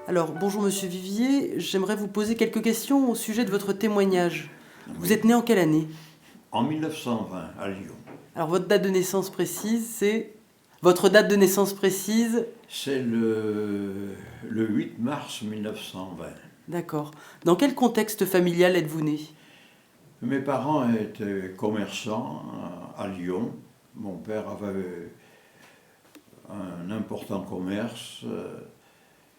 Alors, bonjour Monsieur Vivier, j'aimerais vous poser quelques questions au sujet de votre témoignage. Vous êtes né en quelle année? En 1920, à Lyon. Alors, votre date de naissance précise, c'est... Votre date de naissance précise? C'est le 8 mars 1920. D'accord. Dans quel contexte familial êtes-vous né? Mes parents étaient commerçants à Lyon. Mon père avait un important commerce.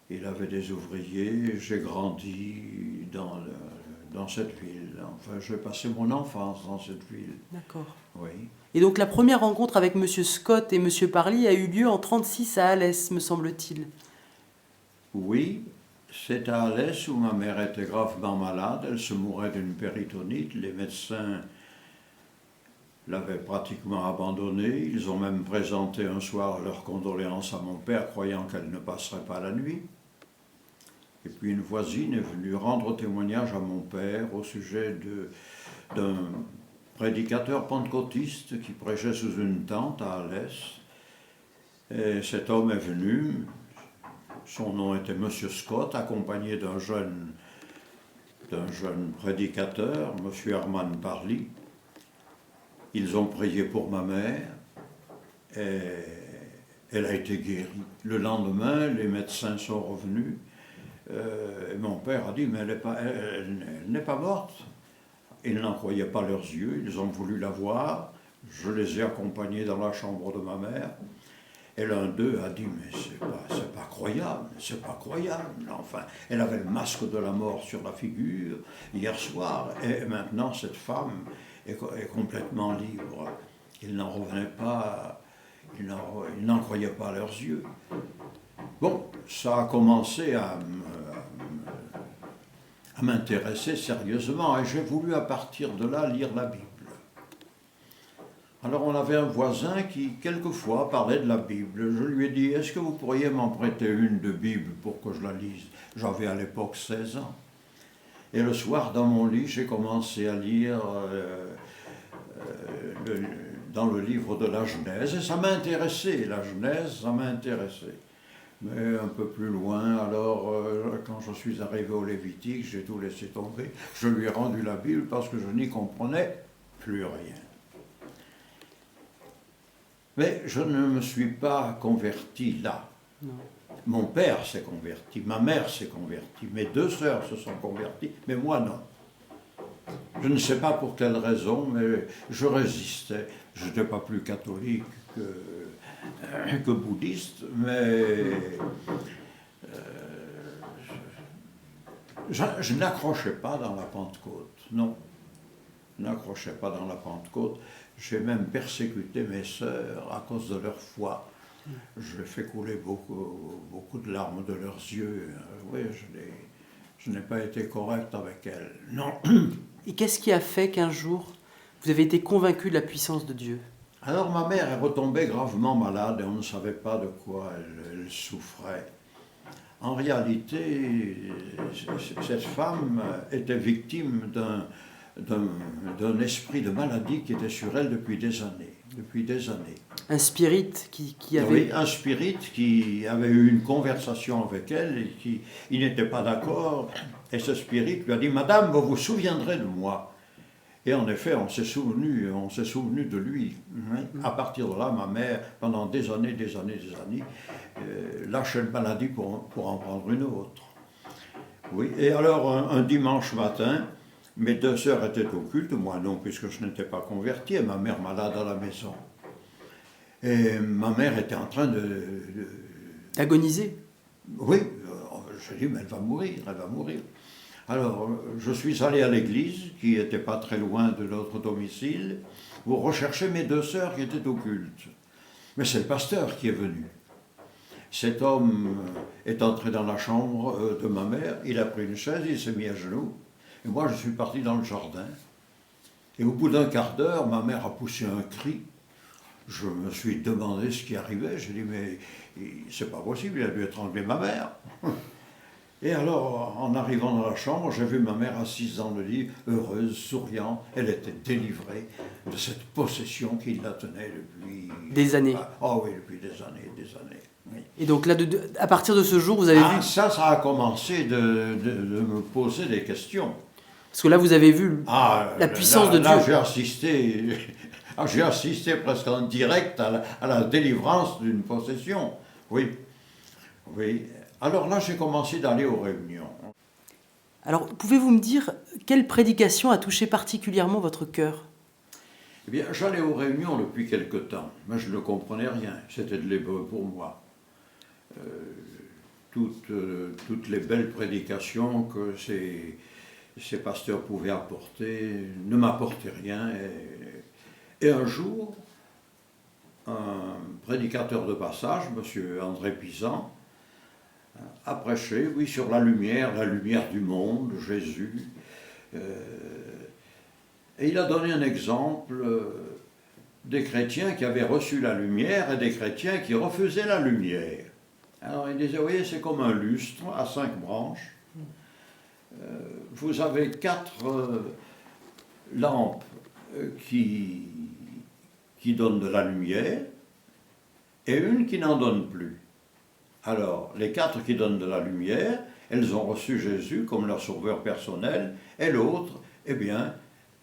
Il avait des ouvriers. J'ai grandi dans cette ville. Enfin, j'ai passé mon enfance dans cette ville. D'accord. Oui. Et donc la première rencontre avec Monsieur Scott et Monsieur Parly a eu lieu en 1936 à Alès, me semble-t-il. Oui, c'est à Alès où ma mère était gravement malade. Elle se mourait d'une péritonite. Les médecins l'avaient pratiquement abandonnée. Ils ont même présenté un soir leurs condoléances à mon père, croyant qu'elle ne passerait pas la nuit. Et puis une voisine est venue rendre témoignage à mon père au sujet d'un prédicateur pentecôtiste qui prêchait sous une tente à Alès. Et cet homme est venu, son nom était Monsieur Scott, accompagné d'un jeune prédicateur, Monsieur Herman Parly. Ils ont prié pour ma mère et elle a été guérie. Le lendemain, les médecins sont revenus et mon père a dit « mais elle n'est pas morte ». Ils n'en croyaient pas leurs yeux, ils ont voulu la voir. Je les ai accompagnés dans la chambre de ma mère. Et l'un d'eux a dit, mais c'est pas croyable, c'est pas croyable. Enfin, elle avait le masque de la mort sur la figure hier soir, et maintenant cette femme est complètement libre. Ils n'en revenaient pas, ils n'en croyaient pas leurs yeux. Bon, ça a commencé à m'intéresser sérieusement, et j'ai voulu à partir de là lire la Bible. Alors on avait un voisin qui, quelquefois, parlait de la Bible. Je lui ai dit, est-ce que vous pourriez m'en prêter une de Bible pour que je la lise? J'avais à l'époque 16 ans. Et le soir, dans mon lit, j'ai commencé à lire dans le livre de la Genèse, et ça m'a intéressé, la Genèse, ça m'a intéressé. Mais un peu plus loin, alors, quand je suis arrivé au Lévitique, j'ai tout laissé tomber. Je lui ai rendu la Bible parce que je n'y comprenais plus rien. Mais je ne me suis pas converti là. Non. Mon père s'est converti, ma mère s'est convertie, mes 2 sœurs se sont converties, mais moi non. Je ne sais pas pour quelle raison, mais je résistais. Je n'étais pas plus catholique que bouddhiste, mais je n'accrochais pas dans la Pentecôte, non. Je n'accrochais pas dans la Pentecôte. J'ai même persécuté mes sœurs à cause de leur foi. J'ai fait couler beaucoup de larmes de leurs yeux. Oui, je n'ai pas été correct avec elles, non. Et qu'est-ce qui a fait qu'un jour, vous avez été convaincu de la puissance de Dieu? Alors ma mère est retombée gravement malade et on ne savait pas de quoi elle souffrait. En réalité, cette femme était victime d'un esprit de maladie qui était sur elle depuis des années. Un spirit qui avait... Oui, un spirit qui avait eu une conversation avec elle et qui il n'était pas d'accord. Et ce spirit lui a dit « Madame, vous vous souviendrez de moi ». Et en effet, on s'est souvenu de lui. À partir de là, ma mère, pendant des années, lâchait une maladie pour en prendre une autre. Oui. Et alors, un dimanche matin, mes 2 sœurs étaient au culte, moi non, puisque je n'étais pas converti, et ma mère malade à la maison. Et ma mère était en train d'agoniser. Oui, je dis, mais elle va mourir. Alors, je suis allé à l'église, qui n'était pas très loin de notre domicile, pour rechercher mes 2 sœurs qui étaient au culte. Mais c'est le pasteur qui est venu. Cet homme est entré dans la chambre de ma mère, il a pris une chaise, il s'est mis à genoux, et moi je suis parti dans le jardin. Et au bout d'un quart d'heure, ma mère a poussé un cri. Je me suis demandé ce qui arrivait, j'ai dit, mais c'est pas possible, il a dû étrangler ma mère. Et alors, en arrivant dans la chambre, j'ai vu ma mère assise dans le lit, heureuse, souriante. Elle était délivrée de cette possession qui la tenait depuis... Des années. Oh oui, depuis des années. Oui. Et donc là, à partir de ce jour, vous avez vu... Ça a commencé de me poser des questions. Parce que là, vous avez vu la puissance de Dieu. Là, j'ai assisté presque en direct à la délivrance d'une possession. Oui. Alors là, j'ai commencé d'aller aux réunions. Alors, pouvez-vous me dire quelle prédication a touché particulièrement votre cœur? Eh bien, j'allais aux réunions depuis quelque temps, mais je ne comprenais rien. C'était de l'hébreu pour moi. Toutes les belles prédications que ces pasteurs pouvaient apporter ne m'apportaient rien. Et un jour, un prédicateur de passage, M. André Pisan, a prêché, oui, sur la lumière du monde, Jésus. Et il a donné un exemple des chrétiens qui avaient reçu la lumière et des chrétiens qui refusaient la lumière. Alors il disait, vous voyez, c'est comme un lustre à 5 branches. Vous avez 4 lampes qui donnent de la lumière et une qui n'en donne plus. Alors, les 4 qui donnent de la lumière, elles ont reçu Jésus comme leur sauveur personnel, et l'autre, eh bien,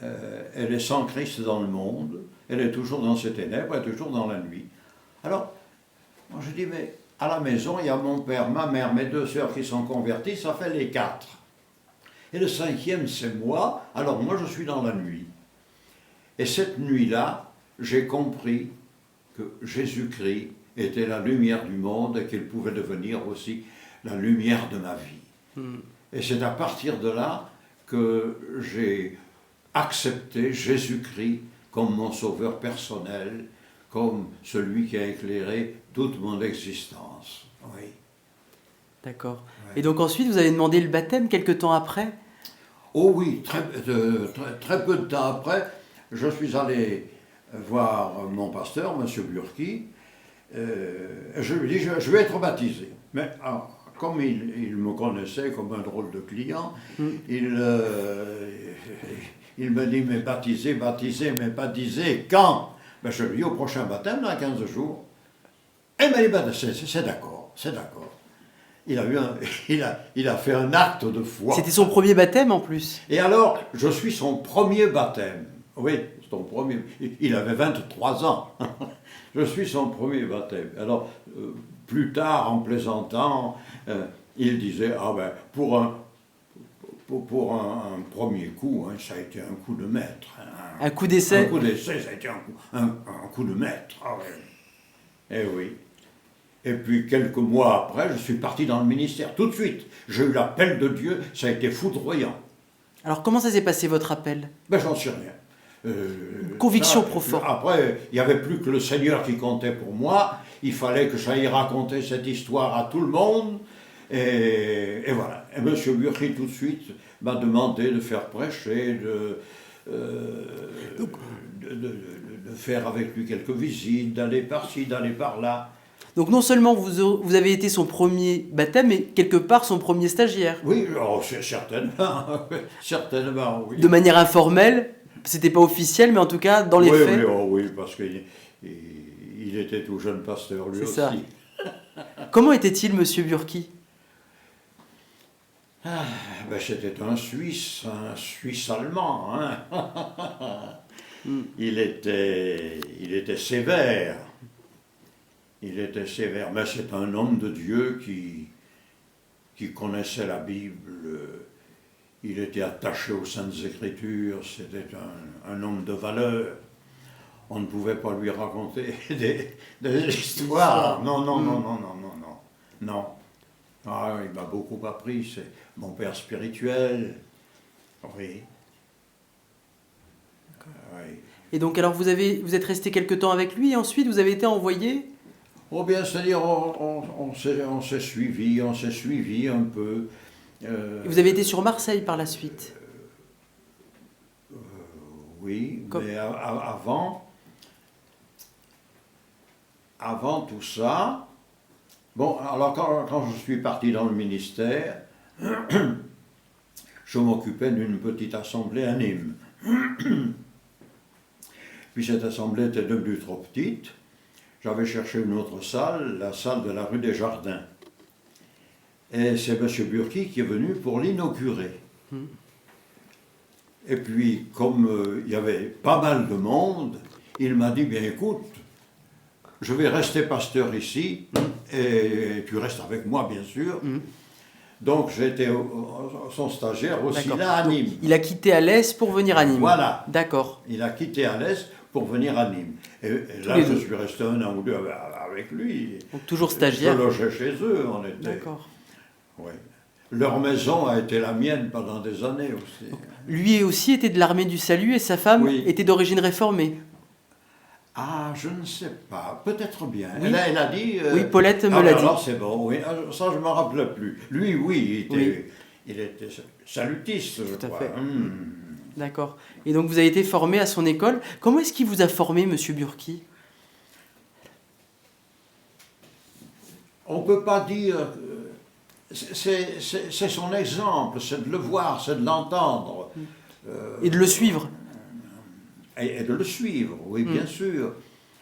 elle est sans Christ dans le monde, elle est toujours dans ses ténèbres, elle est toujours dans la nuit. Alors, moi je dis, mais à la maison, il y a mon père, ma mère, mes 2 sœurs qui sont converties, ça fait les 4. Et le 5e, c'est moi, alors moi je suis dans la nuit. Et cette nuit-là, j'ai compris que Jésus-Christ était la lumière du monde et qu'il pouvait devenir aussi la lumière de ma vie. Et c'est à partir de là que j'ai accepté Jésus-Christ comme mon sauveur personnel, comme celui qui a éclairé toute mon existence. Oui. D'accord. Ouais. Et donc ensuite, vous avez demandé le baptême quelque temps après? Oh oui, très peu de temps après, je suis allé voir mon pasteur, M. Burki. Je lui ai dit, je vais être baptisé. Mais comme il me connaissait comme un drôle de client, il me dit, mais baptisé, mais baptisé, quand? Ben, je lui dis, au prochain baptême, dans 15 jours. Et il m'a dit, ben, c'est d'accord. Il a fait un acte de foi. C'était son premier baptême en plus. Et alors, je suis son premier baptême. Oui, son premier. Il avait 23 ans. Je suis son premier baptême. Alors, plus tard, en plaisantant, il disait, ah ben, pour un premier coup, hein, ça a été un coup de maître. Un coup d'essai. Un coup d'essai, ça a été un coup de maître. Ah ouais. Eh oui. Et puis, quelques mois après, je suis parti dans le ministère. Tout de suite, j'ai eu l'appel de Dieu, ça a été foudroyant. Alors, comment ça s'est passé, votre appel? Ben, j'en sais rien. Conviction profonde. Après, il n'y avait plus que le Seigneur qui comptait pour moi. Il fallait que j'aille raconter cette histoire à tout le monde. Et voilà. Et M. Burki, tout de suite, m'a demandé de faire prêcher, de faire avec lui quelques visites, d'aller par-ci, d'aller par-là. Donc non seulement vous avez été son premier baptême, mais quelque part son premier stagiaire. Oui, oh, certainement, certainement, oui. De manière informelle, c'était pas officiel, mais en tout cas dans les faits. Oui, parce qu'il était tout jeune pasteur lui aussi. Ça. Comment était-il, Monsieur Burki? C'était un Suisse allemand. Hein. Il était sévère. Il était sévère, mais c'est un homme de Dieu qui connaissait la Bible. Il était attaché aux Saintes Écritures. C'était un homme de valeur. On ne pouvait pas lui raconter des histoires. Non. Ah, il m'a beaucoup appris. C'est mon père spirituel. Oui. Oui. Et donc, alors, vous êtes resté quelque temps avec lui et ensuite vous avez été envoyé? Oh bien, c'est-à-dire, on s'est suivi un peu. Vous avez été sur Marseille par la suite? Oui, mais avant tout ça, bon, alors quand je suis parti dans le ministère, je m'occupais d'une petite assemblée à Nîmes. Puis cette assemblée était devenue trop petite. J'avais cherché une autre salle, la salle de la rue des Jardins. Et c'est M. Burki qui est venu pour l'inaugurer. Et puis, comme il y avait pas mal de monde, il m'a dit, bien écoute, je vais rester pasteur ici, et tu restes avec moi, bien sûr. Donc j'étais son stagiaire aussi là à Nîmes. Donc, il a quitté Alès pour venir à Nîmes. Voilà. D'accord. Il a quitté Alès pour venir à Nîmes. Et là, je suis resté 1 an ou 2 avec lui. Donc toujours stagiaire. Je logeais chez eux, on était. D'accord. Ouais. Leur maison a été la mienne pendant des années aussi. Donc, lui aussi était de l'armée du salut et sa femme était d'origine réformée. Ah, je ne sais pas, peut-être bien. Oui. Elle a dit... Oui, Paulette me l'a dit. Alors c'est bon, oui. Ça je ne me rappelle plus. Lui, oui, il était salutiste, je crois. D'accord. Et donc vous avez été formé à son école. Comment est-ce qu'il vous a formé, Monsieur Burki? On ne peut pas dire... C'est son exemple, c'est de le voir, c'est de l'entendre. Et de le suivre. Et de le suivre, oui, bien sûr.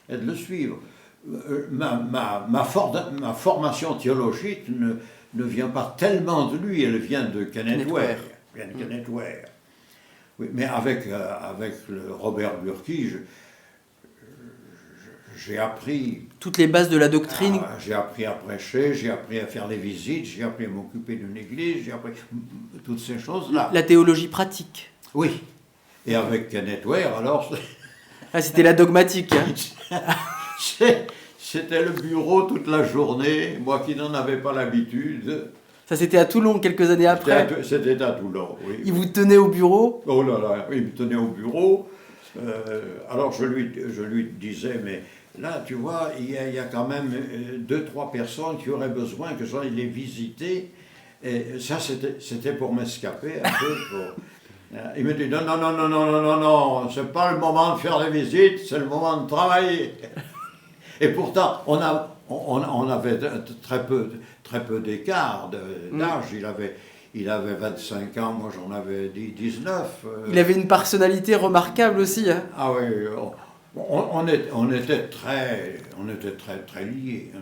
Et de le suivre. Ma formation théologique ne vient pas tellement de lui, elle vient de Kenneth Ware. Oui, mais avec le Robert Burki, j'ai appris... Toutes les bases de la doctrine. J'ai appris à prêcher, j'ai appris à faire les visites, j'ai appris à m'occuper d'une église, j'ai appris toutes ces choses-là. La théologie pratique. Oui. Et avec Kenneth Ware, alors... Ah, c'était la dogmatique. Hein. C'était le bureau toute la journée, moi qui n'en avais pas l'habitude. Ça, c'était à Toulon, quelques années après. C'était à Toulon, oui. Il vous tenait au bureau? Oh là là, il me tenait au bureau. Alors je lui disais, mais là, tu vois, il y a quand même 2-3 personnes qui auraient besoin que j'aille les visiter. Et ça, c'était pour m'escaper un peu. Il me dit, non, c'est pas le moment de faire des visites, c'est le moment de travailler. Et pourtant, on avait très peu d'écart d'âge. Il avait 25 ans, moi j'en avais 19. Il avait une personnalité remarquable aussi. Hein. Ah oui, on était très liés.